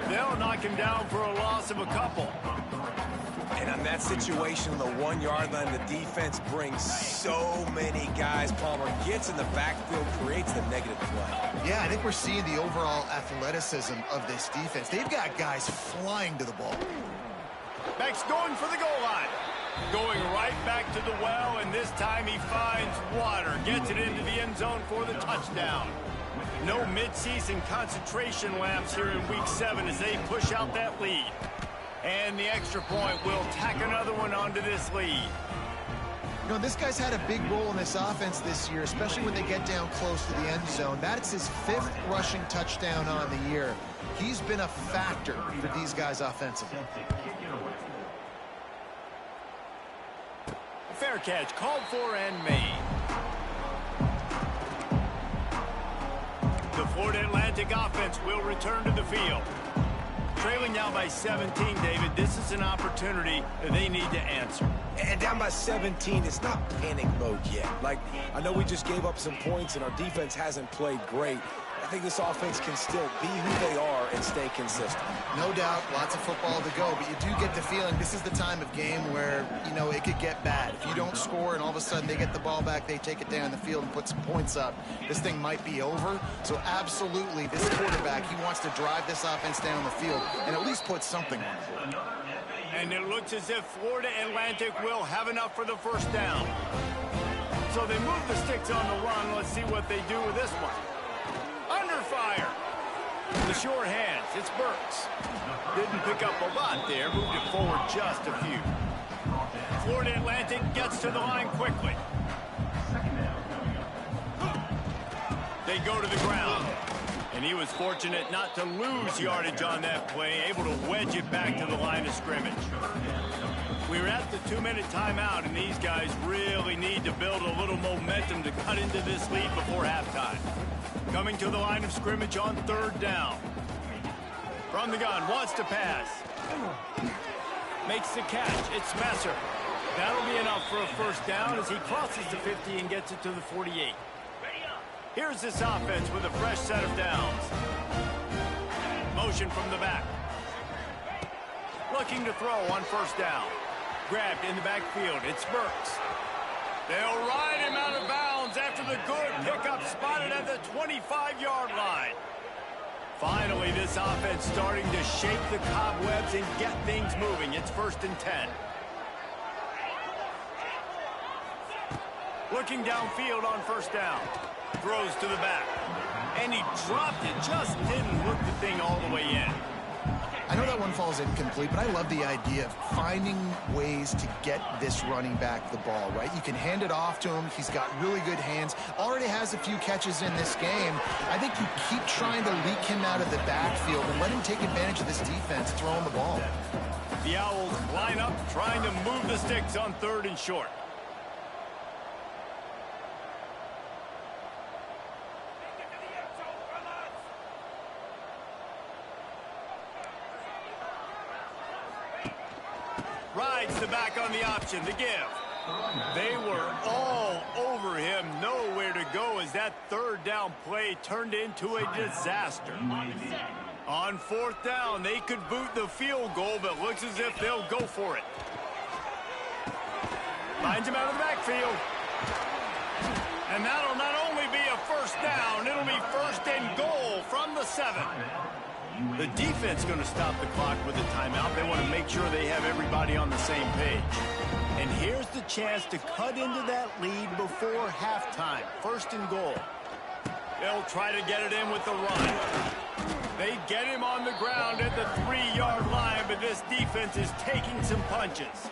They'll knock him down for a loss of a couple. And on that situation, the 1-yard line, the defense brings so many guys. Palmer gets in the backfield, creates the negative play. Yeah, I think we're seeing the overall athleticism of this defense. They've got guys flying to the ball. Beck's going for the goal line. Going right back to the well, and this time he finds water. Gets it into the end zone for the touchdown. No midseason concentration laps here in Week 7 as they push out that lead. And the extra point will tack another one onto this lead. You know, this guy's had a big role in this offense this year, especially when they get down close to the end zone. That's his 5th rushing touchdown on the year. He's been a factor for these guys offensively. Fair catch called for and made. The Florida Atlantic offense will return to the field. Trailing now by 17, David. This is an opportunity that they need to answer. And down by 17, it's not panic mode yet. Like, I know we just gave up some points and our defense hasn't played great. I think this offense can still be who they are and stay consistent. No doubt, lots of football to go, but you do get the feeling this is the time of game where, you know, it could get bad. If you don't score and all of a sudden they get the ball back, they take it down the field and put some points up, this thing might be over. So absolutely, this quarterback, he wants to drive this offense down the field and at least put something on the board. And it looks as if Florida Atlantic will have enough for the first down. So they move the sticks on the run. Let's see what they do with this one. Under fire. The short hands. It's Burks. Didn't pick up a lot there. Moved it forward just a few. Florida Atlantic gets to the line quickly. They go to the ground. And he was fortunate not to lose yardage on that play, able to wedge it back to the line of scrimmage. We're at the 2-minute timeout, and these guys really need to build a little momentum to cut into this lead before halftime. Coming to the line of scrimmage on 3rd down. From the gun, wants to pass. Makes the catch. It's Messer. That'll be enough for a first down as he crosses the 50 and gets it to the 48. Here's this offense with a fresh set of downs. Motion from the back. Looking to throw on 1st down. Grabbed in the backfield. It's Burks. They'll ride him out of bounds after the good pickup spotted at the 25-yard line. Finally, this offense starting to shake the cobwebs and get things moving. It's 1st and 10. Looking downfield on 1st down. Throws to the back. And he dropped it. Just didn't look the thing all the way in. I know that one falls incomplete, but I love the idea of finding ways to get this running back the ball, right? You can hand it off to him. He's got really good hands. Already has a few catches in this game. I think you keep trying to leak him out of the backfield and let him take advantage of this defense throwing the ball. The Owls line up, trying to move the sticks on 3rd and short. Rides the back on the option, the give. They were all over him, nowhere to go as that 3rd down play turned into a disaster. On 4th down, they could boot the field goal, but looks as if they'll go for it. Finds him out of the backfield. And that'll not only be a first down, it'll be 1st and goal from the 7. The defense going to stop the clock with a timeout. They want to make sure they have everybody on the same page. And here's the chance to cut into that lead before halftime. 1st and goal. They'll try to get it in with the run. They get him on the ground at the 3-yard line, but this defense is taking some punches.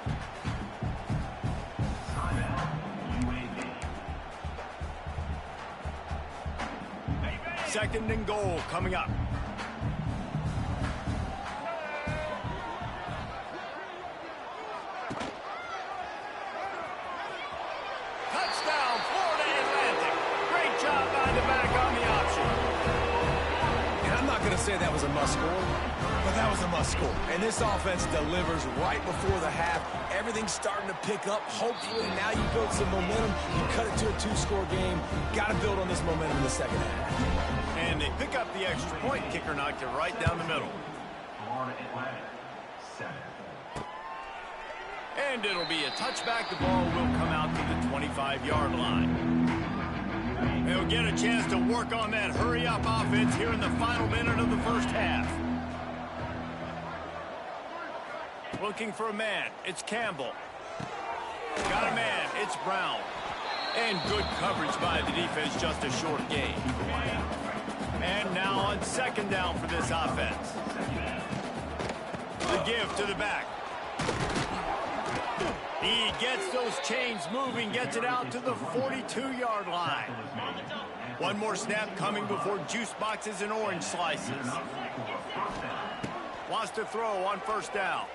Second and goal coming up. Touchdown, Florida Atlantic. Great job by the back on the option. And I'm not going to say that was a must-score, but that was a must-score. And this offense delivers right before the half. Everything's starting to pick up. Hopefully now you build some momentum. You cut it to a 2-score game. Got to build on this momentum in the second half. And they pick up the extra point. Kicker knocked it right down the middle. Florida Atlantic, 7. And it'll be a touchback. The ball will come out to the 25-yard line. They'll get a chance to work on that hurry-up offense here in the final minute of the first half. Looking for a man. It's Campbell. Got a man. It's Brown. And good coverage by the defense, just a short gain. And now on 2nd down for this offense. The give to the back. He gets those chains moving, gets it out to the 42-yard line. One more snap coming before juice boxes and orange slices. Wants to throw on 1st down.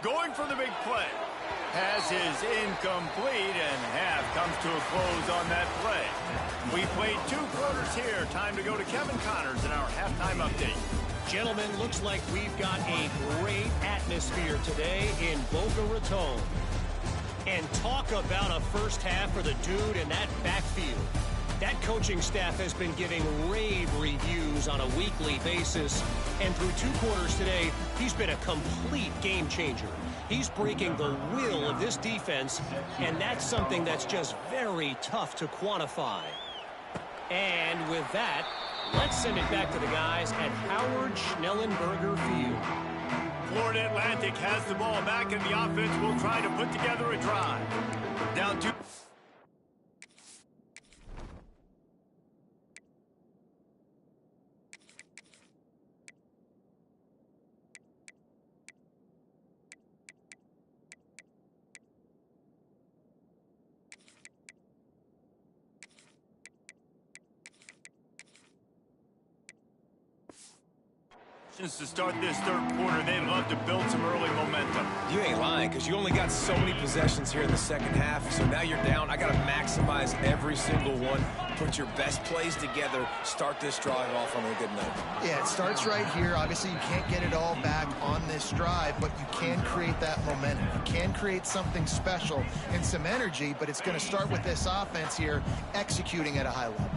Going for the big play. Pass is incomplete, and half comes to a close on that play. We played 2 quarters here. Time to go to Kevin Connors in our halftime update. Gentlemen, looks like we've got a great atmosphere today in Boca Raton. And talk about a first half for the dude in that backfield. That coaching staff has been giving rave reviews on a weekly basis. And through 2 quarters today, he's been a complete game changer. He's breaking the will of this defense, and that's something that's just very tough to quantify. And with that, let's send it back to the guys at Howard Schnellenberger Field. Florida Atlantic has the ball back, and the offense will try to put together a drive. Down 2. To start this 3rd quarter, they'd love to build some early momentum. You ain't lying, because you only got so many possessions here in the second half, so now you're down. I got to maximize every single one, put your best plays together, start this drive off on a good note. Yeah, it starts right here. Obviously, you can't get it all back on this drive, but you can create that momentum. You can create something special and some energy, but it's going to start with this offense here executing at a high level.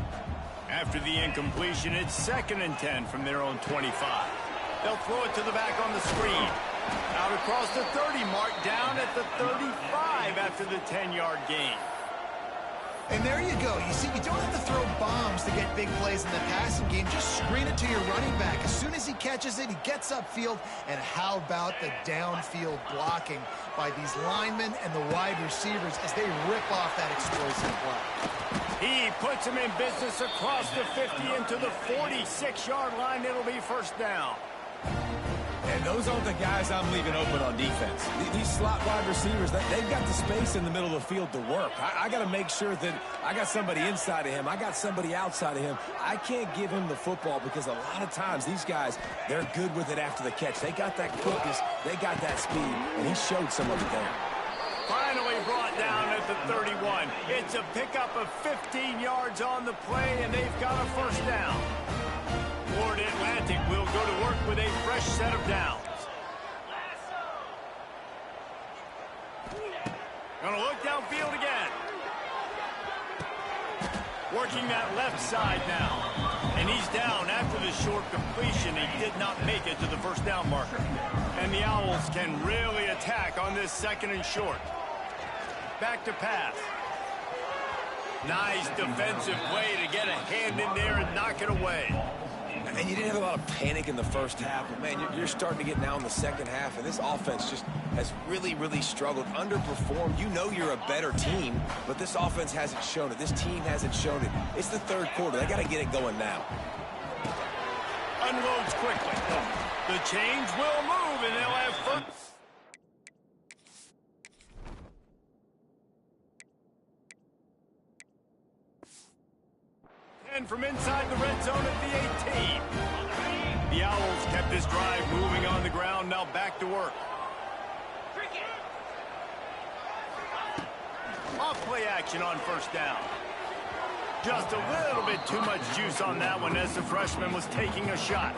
After the incompletion, it's 2nd and 10 from their own 25. They'll throw it to the back on the screen. Out across the 30 mark, down at the 35 after the 10-yard gain. And there you go. You see, you don't have to throw bombs to get big plays in the passing game. Just screen it to your running back. As soon as he catches it, he gets upfield. And how about the downfield blocking by these linemen and the wide receivers as they rip off that explosive play. He puts him in business across the 50 into the 46-yard line. It'll be 1st down. And those aren't the guys I'm leaving open on defense. These slot wide receivers, they've got the space in the middle of the field to work. I got to make sure that I got somebody inside of him. I got somebody outside of him. I can't give him the football because a lot of times these guys, they're good with it after the catch. They got that quickness. They got that speed, and he showed some of it there. Finally brought down at the 31. It's a pickup of 15 yards on the play, and they've got a 1st down. Florida Atlantic will go to work with a fresh set of downs. Gonna look downfield again. Working that left side now. And he's down after the short completion. He did not make it to the 1st down marker. And the Owls can really attack on this 2nd and short. Back to pass. Nice defensive play to get a hand in there and knock it away. And you didn't have a lot of panic in the 1st half, but, man, you're starting to get now in the 2nd half, and this offense just has really, really struggled, underperformed. You know you're a better team, but this offense hasn't shown it. This team hasn't shown it. It's the 3rd quarter. They got to get it going now. Unloads quickly. The change will move, and they'll have 1st. And from inside the red zone at the 18. The Owls kept this drive moving on the ground, now back to work. Off play action on 1st down. Just a little bit too much juice on that one as the freshman was taking a shot.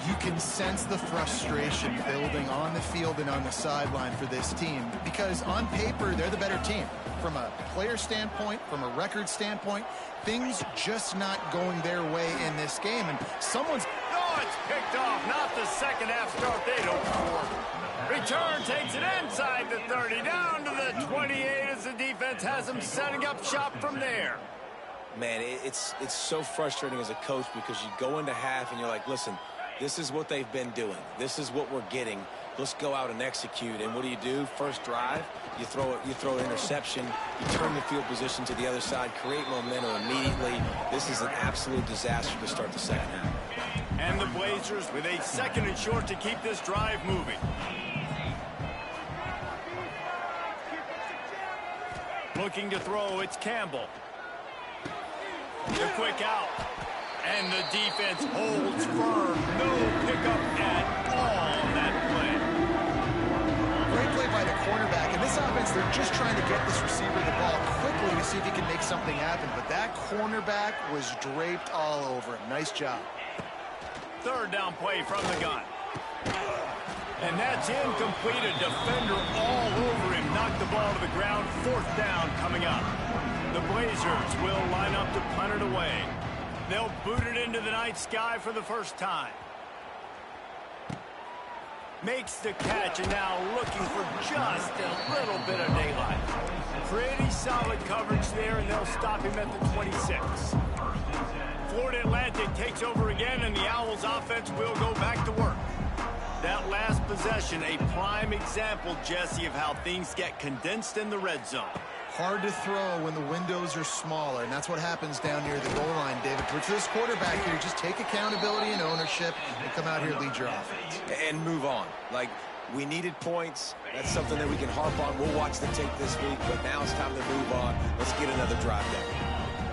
You can sense the frustration building on the field and on the sideline for this team because on paper, they're the better team. From a player standpoint, from a record standpoint, things just not going their way in this game. And someone's... Oh, it's picked off. Not the 2nd half start they'd hoped for. Return takes it inside the 30, down to the 28 as the defense has them setting up shop from there. Man, it's so frustrating as a coach because you go into half and you're like, listen, this is what they've been doing. This is what we're getting. Let's go out and execute. And what do? 1st drive, you throw an interception, you turn the field position to the other side, create momentum immediately. This is an absolute disaster to start the 2nd half. And the Blazers with a 2nd and short to keep this drive moving. Looking to throw, it's Campbell. The quick out. And the defense holds firm. No pickup at all on that play. Great play by the cornerback. In this offense, they're just trying to get this receiver the ball quickly to see if he can make something happen. But that cornerback was draped all over him. Nice job. Third down play from the gun. And that's incomplete. A defender all over him. Knocked the ball to the ground. Fourth down coming up. The Blazers will line up to punt it away. They'll boot it into the night sky for the first time. Makes the catch, and now looking for just a little bit of daylight. Pretty solid coverage there, and they'll stop him at the 26. Florida Atlantic takes over again, and the Owls offense will go back to work. That last possession, a prime example, Jesse, of how things get condensed in the red zone. Hard to throw when the windows are smaller, and that's what happens down near the goal line, David. For this quarterback here, just take accountability and ownership and come out here and lead your offense. And move on. Like, we needed points. That's something that we can harp on. We'll watch the tape this week, but now it's time to move on. Let's get another drive done.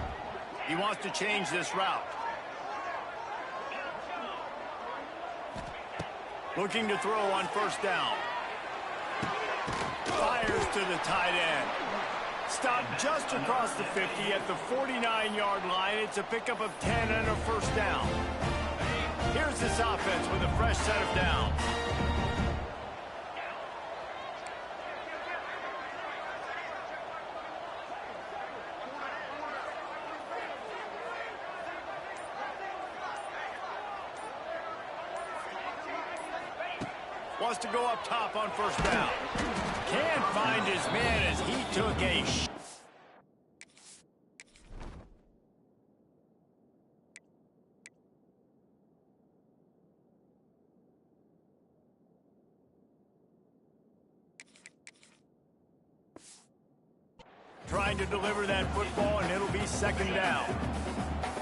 He wants to change this route. Looking to throw on first down. Fires to the tight end. Stopped just across the 50 at the 49-yard line. It's a pickup of 10 and a first down. Here's this offense with a fresh set of downs. Wants to go up top on first down. Can't find his man as he took a shot. Trying to deliver that football, and it'll be second down.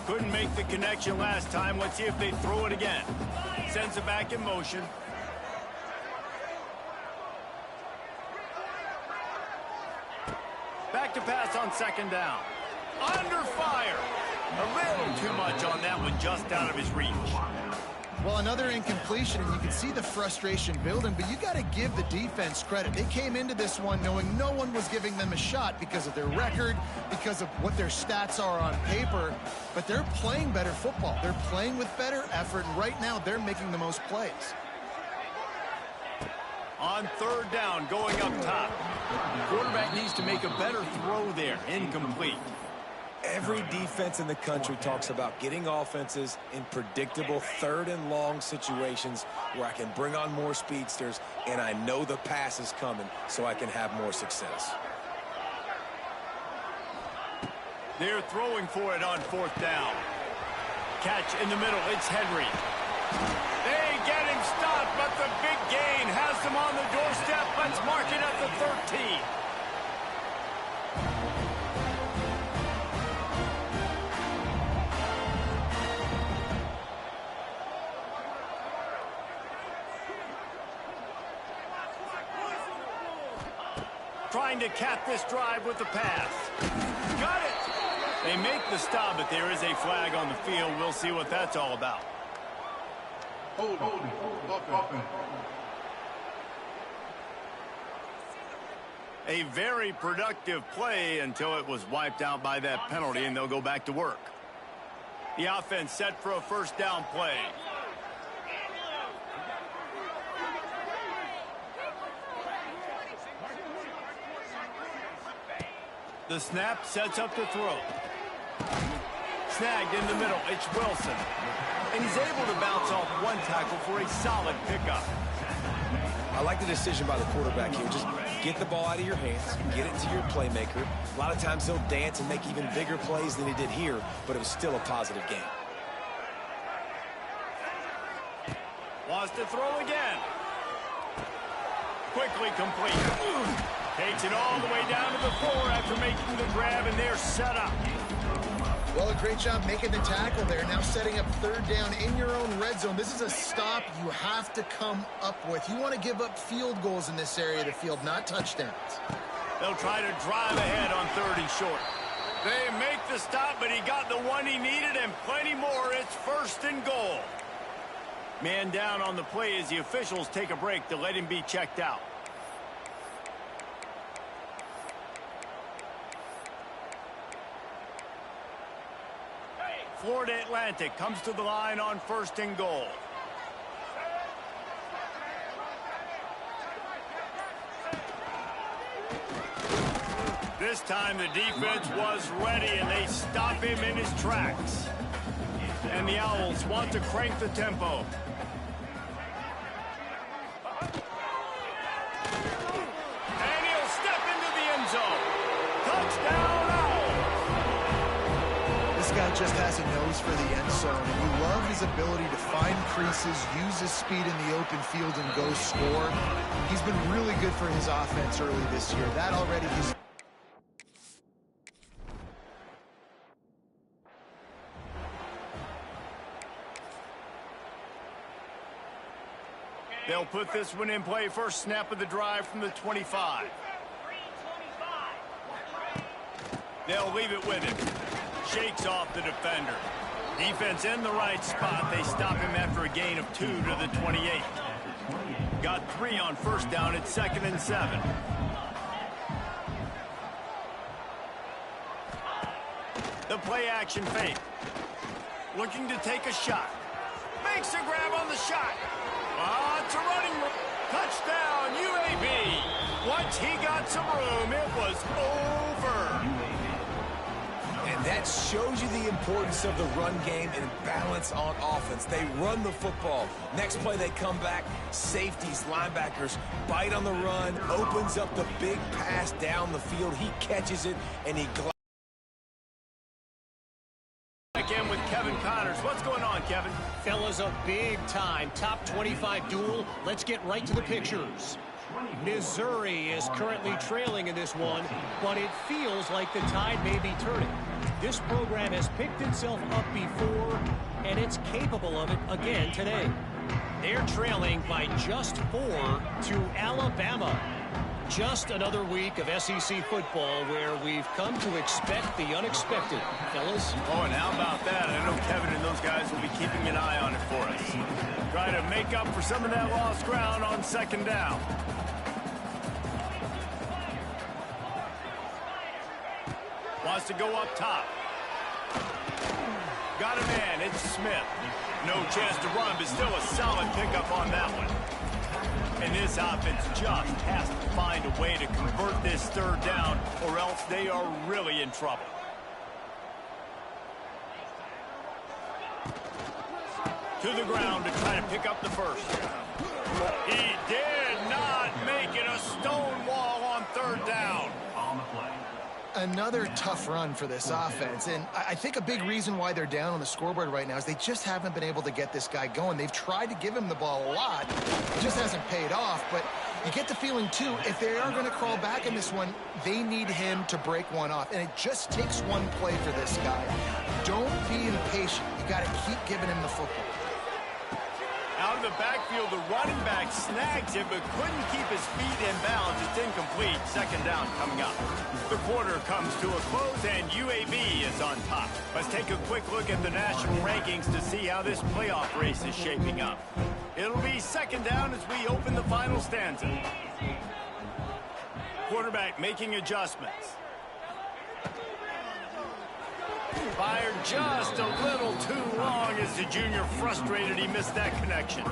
Couldn't make the connection last time. Let's see if they throw it again. Sends it back in motion. Back to pass on second down. Under fire. A little too much on that one, just out of his reach. Well, another incompletion, and you can see the frustration building, but you got to give the defense credit. They came into this one knowing no one was giving them a shot because of their record, because of what their stats are on paper, but they're playing better football. They're playing with better effort, and right now they're making the most plays. On third down, going up top. Quarterback needs to make a better throw there. Incomplete. Every defense in the country talks about getting offenses in predictable third and long situations where I can bring on more speedsters and I know the pass is coming so I can have more success. They're throwing for it on fourth down. Catch in the middle. It's Henry. They get him stopped, but the big gain has them on the doorstep. Let's mark it at the 13. Trying to cap this drive with the pass. Got it! They make the stop, but there is a flag on the field. We'll see what that's all about. Hold. A very productive play until it was wiped out by that penalty, and they'll go back to work. The offense set for a first down play. The snap sets up to throw. Snagged in the middle. It's Wilson. And he's able to bounce off one tackle for a solid pickup. I like the decision by the quarterback here. Just get the ball out of your hands, get it to your playmaker. A lot of times he'll dance and make even bigger plays than he did here, but it was still a positive game. Wants to throw again. Quickly complete. Takes it all the way down to the floor after making the grab, and they're set up. Well, a great job making the tackle there. Now setting up third down in your own red zone. This is a stop you have to come up with. You want to give up field goals in this area of the field, not touchdowns. They'll try to drive ahead on third and short. They make the stop, but he got the one he needed and plenty more. It's first and goal. Man down on the play as the officials take a break to let him be checked out. Florida Atlantic comes to the line on 1st and goal. This time the defense was ready, and they stop him in his tracks. And the Owls want to crank the tempo. And he'll step into the end zone. Touchdown, Owls! This guy just has a nose for the end zone, and you love his ability to find creases, use his speed in the open field, and go score. He's been really good for his offense early this year. That already is. They'll put this one in play. First snap of the drive from the 25. They'll leave it with him. Shakes off the defender. Defense in the right spot. They stop him after a gain of 2 to the 28. Got 3 on first down at 2nd and 7. The play action fake. Looking to take a shot. Makes a grab on the shot. It's a running touchdown, UAB. Once he got some room, it was over. And that shows you the importance of the run game and balance on offense. They run the football. Next play, they come back. Safeties, linebackers, bite on the run, opens up the big pass down the field. He catches it, and he glides. Again with Kevin Connors. What's going on, Kevin? Fellas, a big-time top 25 duel. Let's get right to the pictures. Missouri is currently trailing in this one, but it feels like the tide may be turning. This program has picked itself up before, and it's capable of it again today. They're trailing by just 4 to Alabama. Just another week of SEC football where we've come to expect the unexpected, fellas. Oh, and how about that? I know Kevin and those guys will be keeping an eye on it for us. Try to make up for some of that lost ground on 2nd down. Wants to go up top. Got a man. It's Smith. No chance to run, but still a solid pickup on that one. And this offense just has to find a way to convert this 3rd down, or else they are really in trouble. To the ground to try to pick up the first. He did not make it. A stone wall on 3rd down. Another tough run for this offense, and I think a big reason why they're down on the scoreboard right now is they just haven't been able to get this guy going. They've tried to give him the ball a lot. It just hasn't paid off, but you get the feeling, too, if they are going to crawl back in this one, they need him to break one off, and it just takes one play for this guy. Don't be impatient. You got to keep giving him the football. Out of the backfield, the running back snags it, but couldn't keep his feet in bounds. It's incomplete. 2nd down coming up. The quarter comes to a close, and UAB is on top. Let's take a quick look at the national rankings to see how this playoff race is shaping up. It'll be 2nd down as we open the final stanza. Quarterback making adjustments. Fired just a little too long as the junior frustrated he missed that connection.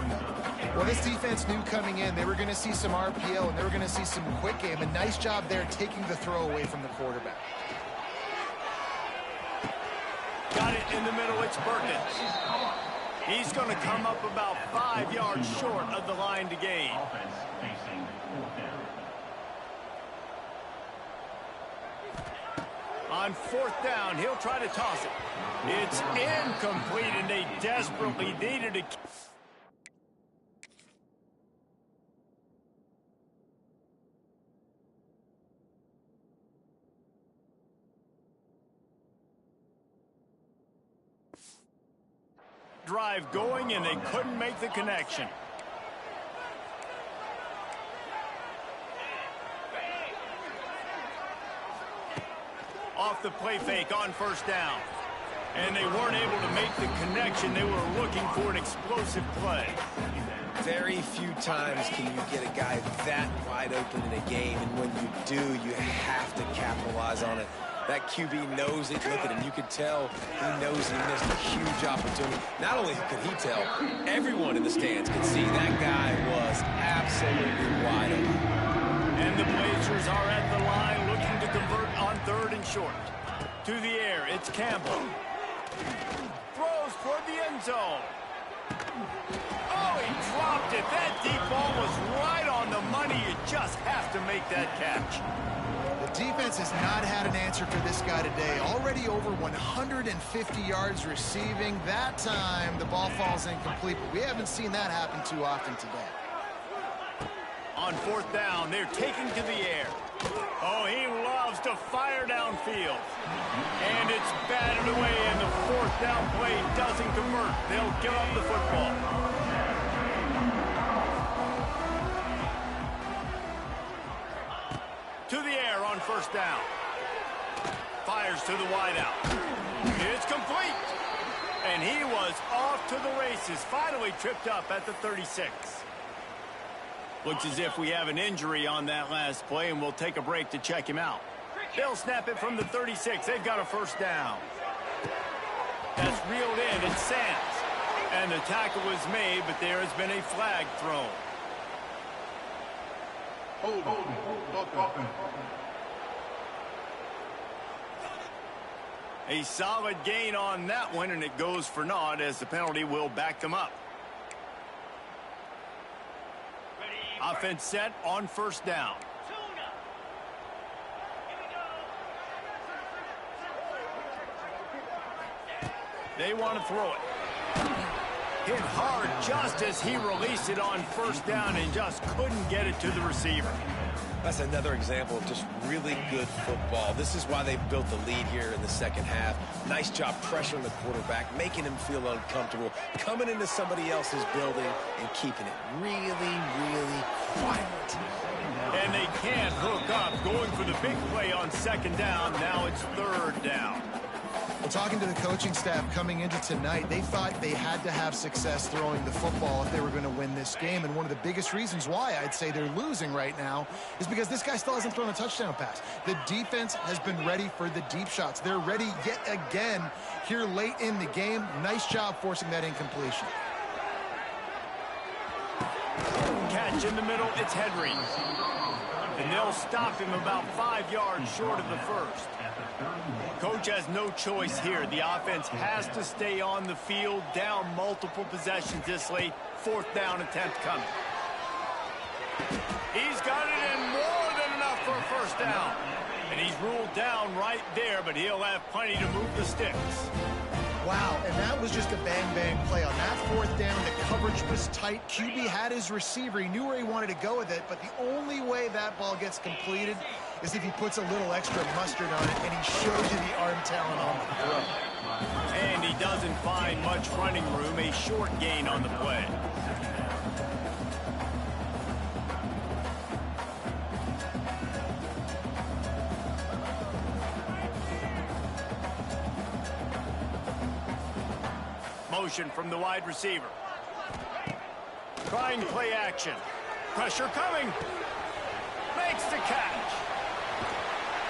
Well, this defense knew coming in they were going to see some RPO and they were going to see some quick game. A nice job there taking the throw away from the quarterback. Got it in the middle. It's Perkins. He's going to come up about 5 yards short of the line to gain. On 4th down, he'll try to toss it. It's incomplete, and they desperately needed to... drive going, and they couldn't make the connection. Off the play fake on 1st down. And they weren't able to make the connection. They were looking for an explosive play. Very few times can you get a guy that wide open in a game, and when you do, you have to capitalize on it. That QB knows it. Look at him. You could tell he knows he missed a huge opportunity. Not only could he tell, everyone in the stands could see that guy was absolutely wide open. And the Blazers are at the line looking to convert on 3rd and short. To the air, it's Campbell. Throws toward the end zone. Oh, he dropped it. That deep ball was right on the money. You just have to make that catch. The defense has not had an answer for this guy today. Already over 150 yards receiving. That time, the ball falls incomplete, but we haven't seen that happen too often today. On 4th down, they're taking to the air. Oh, he loves to fire downfield. And it's batted away, and the 4th down play doesn't convert. They'll give up the football. To the air on 1st down. Fires to the wideout. It's complete. And he was off to the races. Finally tripped up at the 36. Looks as if we have an injury on that last play, and we'll take a break to check him out. They'll snap it from the 36. They've got a 1st down. That's reeled in. It's Sands. And the tackle was made, but there has been a flag thrown. A solid gain on that one, and it goes for naught as the penalty will back them up. Offense set on 1st down. They want to throw it. Hit hard just as he released it on 1st down and just couldn't get it to the receiver. That's another example of just really good football. This is why they built the lead here in the 2nd half. Nice job pressuring the quarterback, making him feel uncomfortable, coming into somebody else's building and keeping it really, really quiet. And they can't hook up, going for the big play on 2nd down. Now it's 3rd down. Well, talking to the coaching staff coming into tonight, they thought they had to have success throwing the football if they were going to win this game. And one of the biggest reasons why I'd say they're losing right now is because this guy still hasn't thrown a touchdown pass. The defense has been ready for the deep shots. They're ready yet again here late in the game. Nice job forcing that incompletion. Catch in the middle, it's Henry. And they'll stop him about 5 yards short of the 1st. Coach has no choice here. The offense has to stay on the field, down multiple possessions this late. 4th down attempt coming. He's got it in more than enough for a 1st down. And he's ruled down right there, but he'll have plenty to move the sticks. Wow, and that was just a bang-bang play. On that 4th down, the coverage was tight. QB had his receiver. He knew where he wanted to go with it, but the only way that ball gets completed is if he puts a little extra mustard on it, and he shows you the arm talent on the throw. And he doesn't find much running room. A short gain on the play. Motion from the wide receiver. Trying play action. Pressure coming. Makes the catch.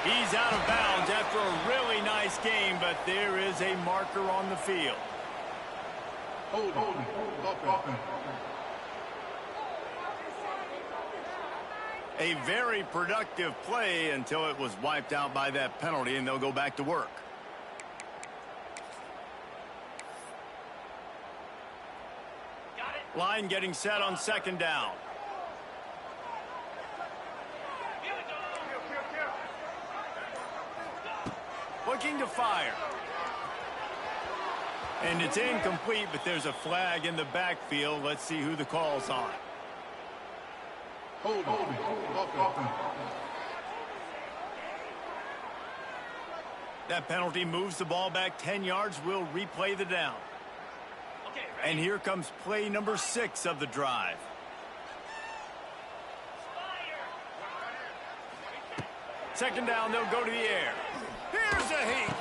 He's out of bounds after a really nice game, but there is a marker on the field. A very productive play until it was wiped out by that penalty, and they'll go back to work. Line getting set on 2nd down. Looking to fire. And it's incomplete, but there's a flag in the backfield. Let's see who the call's on. That penalty moves the ball back 10 yards. We'll replay the down. And here comes play number 6 of the drive. Second down, they'll go to the air. Here's a heat.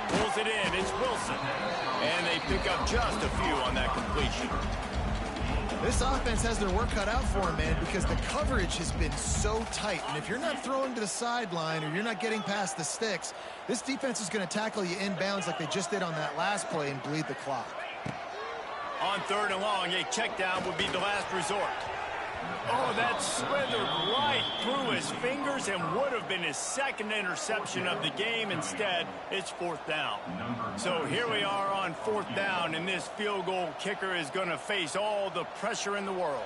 Pulls it in. It's Wilson. And they pick up just a few on that completion. This offense has their work cut out for them, man, because the coverage has been so tight. And if you're not throwing to the sideline or you're not getting past the sticks, this defense is going to tackle you inbounds like they just did on that last play and bleed the clock. On 3rd and long, a check down would be the last resort. Oh, that slithered right through his fingers and would have been his second interception of the game. Instead, it's 4th down. So here we are on 4th down, and this field goal kicker is going to face all the pressure in the world.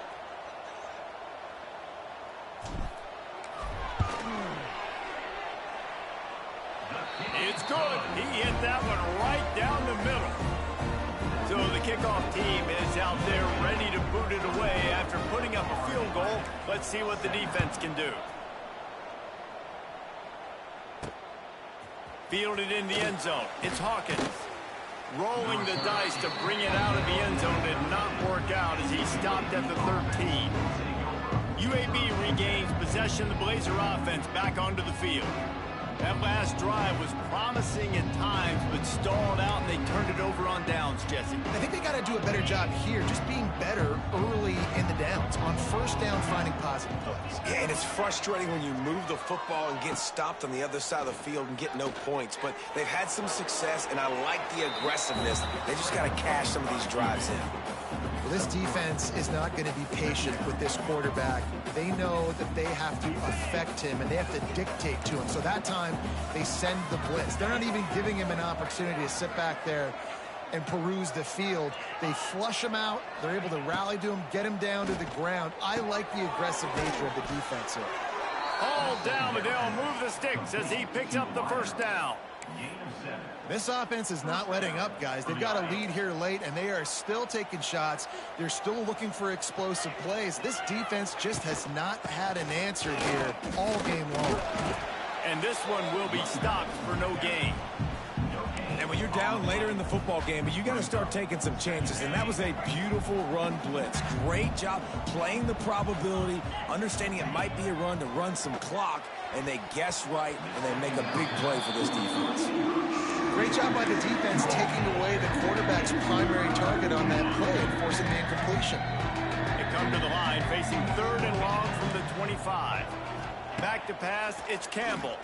It's good. He hit that one right down the middle. So the kickoff team is out there ready to boot it away after putting up a field goal. Let's see what the defense can do. Fielded in the end zone. It's Hawkins. Rolling the dice to bring it out of the end zone did not work out as he stopped at the 13. UAB regains possession of the Blazer offense back onto the field. That last drive was promising at times, but stalled out, and they turned it over on downs, Jesse. I think they got to do a better job here, just being better early in the downs. On 1st down, finding positive plays. Yeah, and it's frustrating when you move the football and get stopped on the other side of the field and get no points. But they've had some success, and I like the aggressiveness. They just got to cash some of these drives in. Well, this defense is not going to be patient with this quarterback. They know that they have to affect him, and they have to dictate to him. So that time, they send the blitz. They're not even giving him an opportunity to sit back there and peruse the field. They flush him out. They're able to rally to him, get him down to the ground. I like the aggressive nature of the defense here. All down, but they'll move the sticks as he picks up the 1st down. This offense is not letting up, guys. They've got a lead here late, and they are still taking shots. They're still looking for explosive plays. This defense just has not had an answer here all game long. And this one will be stopped for no gain. And when you're down later in the football game, you got to start taking some chances. And that was a beautiful run blitz. Great job playing the probability, understanding it might be a run to run some clock, and they guess right, and they make a big play for this defense. Great job by the defense taking away the quarterback's primary target on that play and forcing the incompletion. They come to the line facing 3rd and long from the 25. Back to pass, it's Campbell.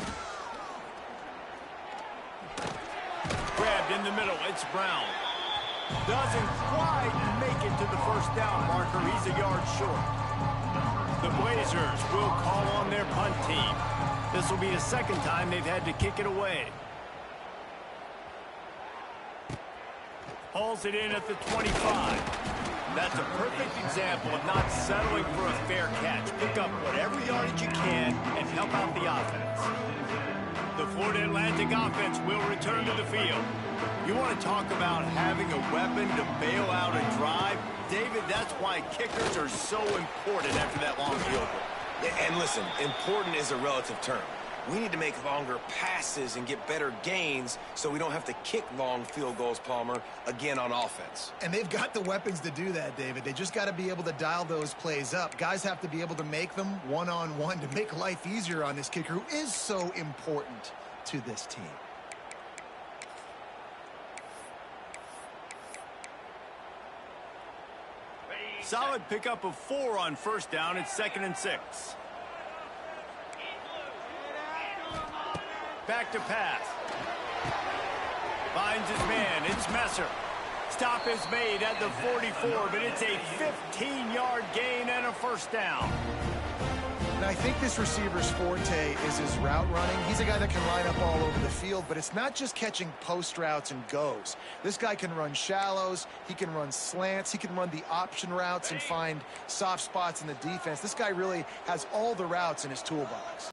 Grabbed in the middle, it's Brown. Doesn't quite make it to the 1st down marker. He's a yard short. The Blazers will call on their punt team. This will be the 2nd time they've had to kick it away. Hauls it in at the 25. That's a perfect example of not settling for a fair catch. Pick up whatever yardage you can and help out the offense. The Florida Atlantic offense will return to the field. You want to talk about having a weapon to bail out a drive? David, that's why kickers are so important after that long field goal. Yeah, and listen, important is a relative term. We need to make longer passes and get better gains so we don't have to kick long field goals, Palmer, again on offense. And they've got the weapons to do that, David. They just got to be able to dial those plays up. Guys have to be able to make them one-on-one to make life easier on this kicker who is so important to this team. Solid pickup of 4 on 1st down. It's 2nd and 6. Back to pass. Finds his man. It's Messer. Stop is made at the 44, but it's a 15-yard gain and a 1st down. And I think this receiver's forte is his route running. He's a guy that can line up all over the field, but it's not just catching post routes and goes. This guy can run shallows. He can run slants. He can run the option routes and find soft spots in the defense. This guy really has all the routes in his toolbox.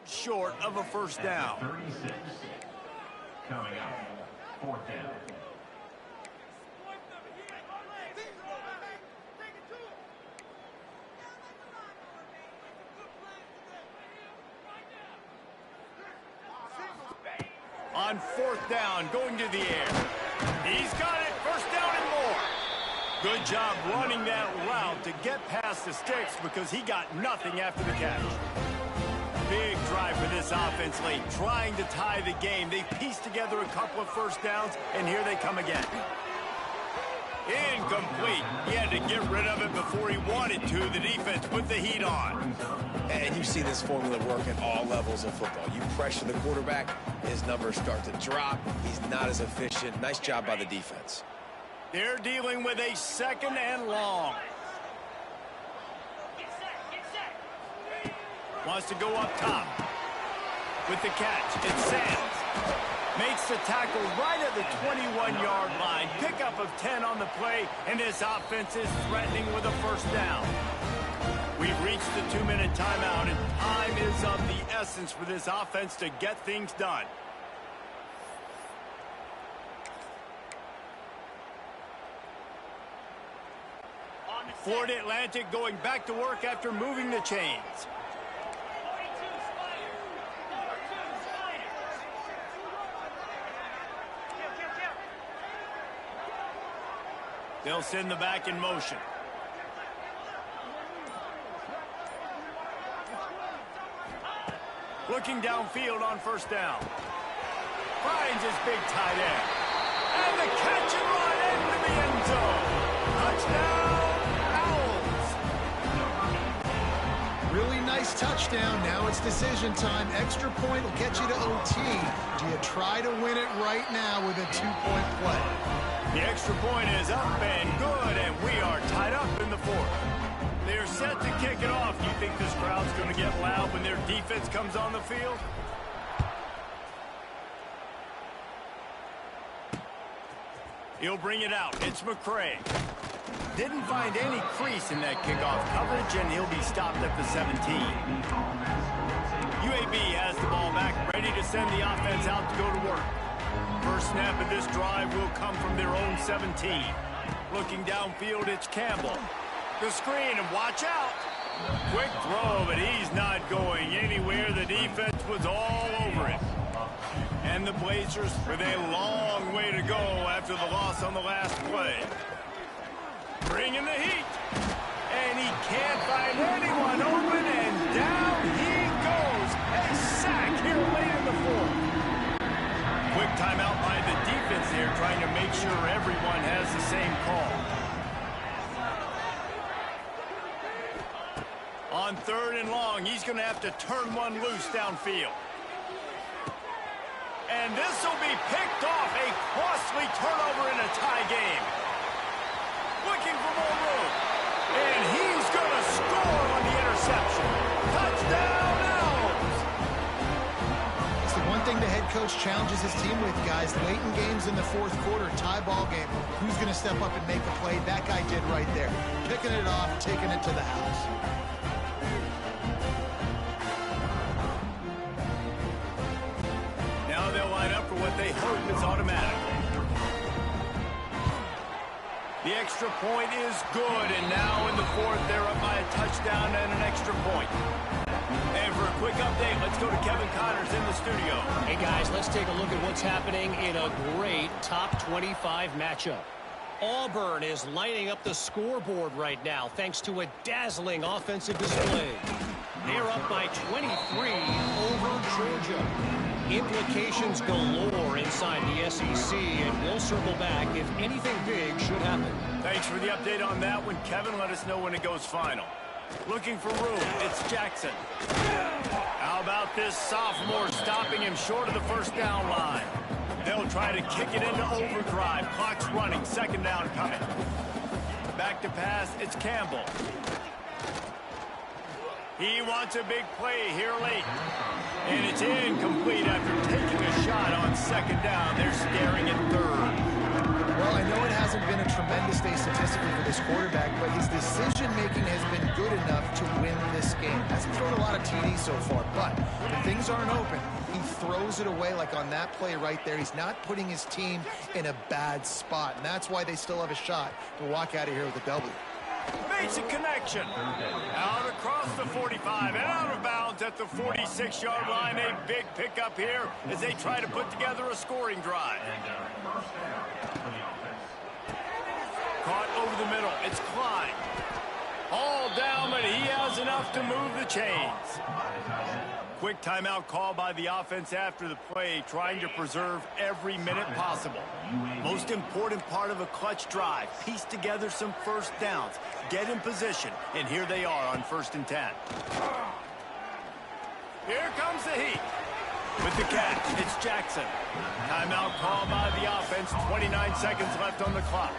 short of a first down. 36. Coming up, 4th down. On 4th down, going to the air. He's got it, first down and more. Good job running that route to get past the sticks because he got nothing after the catch. Big drive for this offense late, trying to tie the game. They pieced together a couple of first downs, and here they come again. Incomplete. He had to get rid of it before he wanted to. The defense put the heat on. And you see this formula work at all levels of football. You pressure the quarterback, his numbers start to drop. He's not as efficient. Nice job by the defense. They're dealing with a 2nd and long. Wants to go up top. With the catch, it's Sands. Makes the tackle right at the 21-yard line. Pickup of 10 on the play, and this offense is threatening with a first down. We've reached the 2-minute timeout, and time is of the essence for this offense to get things done. Ford Atlantic going back to work after moving the chains. They'll send the back in motion. Looking downfield on first down. Finds his big tight end. And the catch and run into the end zone. Touchdown, Owls. Really nice touchdown. Now it's decision time. Extra point will get you to OT. Do you try to win it right now with a 2-point play? The extra point is up and good, and we are tied up in the 4th. They're set to kick it off. Do you think this crowd's going to get loud when their defense comes on the field? He'll bring it out. It's McCray. Didn't find any crease in that kickoff coverage, and he'll be stopped at the 17. UAB has the ball back, ready to send the offense out to go to work. First snap of this drive will come from their own 17. Looking downfield, it's Campbell. The screen, and watch out. Quick throw, but he's not going anywhere. The defense was all over it. And the Blazers with a long way to go after the loss on the last play. Bringing the heat. And he can't find anyone open, and down he goes. A sack here late in the 4th. Quick timeout by the defense here, trying to make sure everyone has the same call. On 3rd and long, he's going to have to turn one loose downfield. And this will be picked off. A costly turnover in a tie game. Looking for more room. And he's going to score on the interception. Touchdown, Owls! It's the one thing the head coach challenges his team with, guys. Late in games in the 4th quarter, tie ball game. Who's going to step up and make a play? That guy did right there. Picking it off, taking it to the house. Now they'll line up for what they hope is automatic. The extra point is good, and now in the 4th, they're up by a touchdown and an extra point. And for a quick update, let's go to Kevin Connors in the studio. Hey, guys, let's take a look at what's happening in a great top 25 matchup. Auburn is lighting up the scoreboard right now thanks to a dazzling offensive display. They're up by 23 over Georgia. Implications galore inside the SEC, and we'll circle back if anything big should happen. Thanks for the update on that one, Kevin. Let us know when it goes final. Looking for room, it's Jackson. How about this sophomore stopping him short of the first down line? They'll try to kick it into overdrive. Clock's running, 2nd down coming. Back to pass, it's Campbell. He wants a big play here late. And it's incomplete after taking a shot on 2nd down. They're staring at 3rd. Well, I know it hasn't been a tremendous day statistically for this quarterback, but his decision-making has been good enough to win this game. Hasn't thrown a lot of TDs so far, but when things aren't open, he throws it away like on that play right there. He's not putting his team in a bad spot, and that's why they still have a shot to walk out of here with a W. Makes a connection. Out across the 45 and out of bounds at the 46-yard line. A big pickup here as they try to put together a scoring drive. Caught over the middle. It's Klein. All down, but he has enough to move the chains. Quick timeout call by the offense after the play, trying to preserve every minute possible. Most important part of a clutch drive, piece together some first downs, get in position, and here they are on 1st and 10. Here comes the heat. With the catch, it's Jackson. Timeout call by the offense, 29 seconds left on the clock.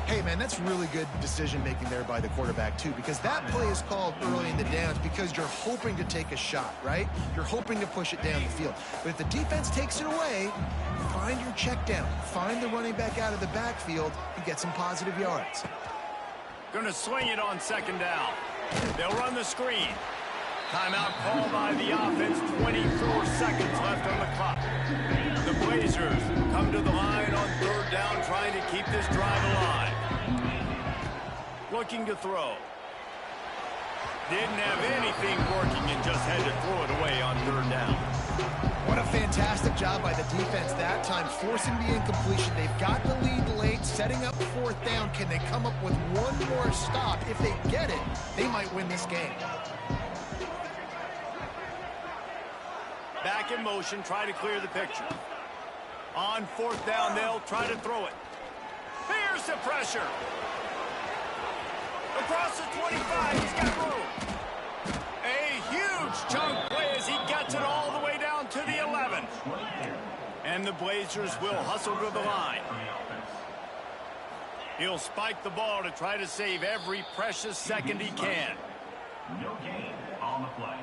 Hey, man, that's really good decision-making there by the quarterback, too, because that play is called early in the downs because you're hoping to take a shot, right? You're hoping to push it down the field. But if the defense takes it away, find your check down. Find the running back out of the backfield and get some positive yards. Going to swing it on 2nd down. They'll run the screen. Timeout call by the offense, 24 seconds left on the clock. The Blazers come to the line on 3rd down, trying to keep this drive alive. Looking to throw. Didn't have anything working and just had to throw it away on 3rd down. What a fantastic job by the defense that time, forcing the incompletion. They've got the lead late, setting up 4th down. Can they come up with one more stop? If they get it, they might win this game. Back in motion, try to clear the picture. On 4th down, they'll try to throw it. Here's the pressure. Across the 25, he's got room. A huge chunk play as he gets it all the way down to the 11. And the Blazers will hustle to the line. He'll spike the ball to try to save every precious second he can. No gain on the play.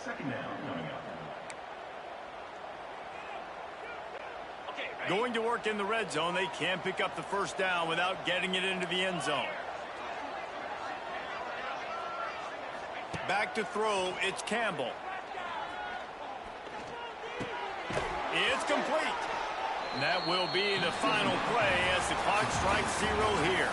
2nd down coming up. Going to work in the red zone, they can't pick up the 1st down without getting it into the end zone. Back to throw, it's Campbell. It's complete. And that will be the final play as the clock strikes 0 here.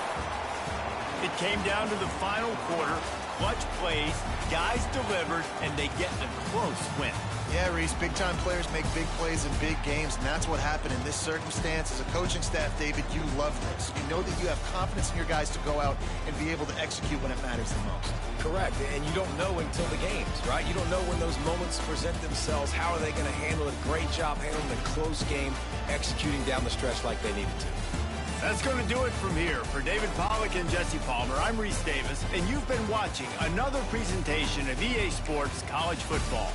It came down to the final quarter. Clutch plays, guys delivered, and they get a close win. Yeah, Reese, big-time players make big plays in big games, and that's what happened in this circumstance. As a coaching staff, David, you love this. You know that you have confidence in your guys to go out and be able to execute when it matters the most. Correct, and you don't know until the games, right? You don't know when those moments present themselves. How are they going to handle it? Great job handling the close game, executing down the stretch like they needed to. That's going to do it from here. For David Pollack and Jesse Palmer, I'm Reese Davis, and you've been watching another presentation of EA Sports College Football.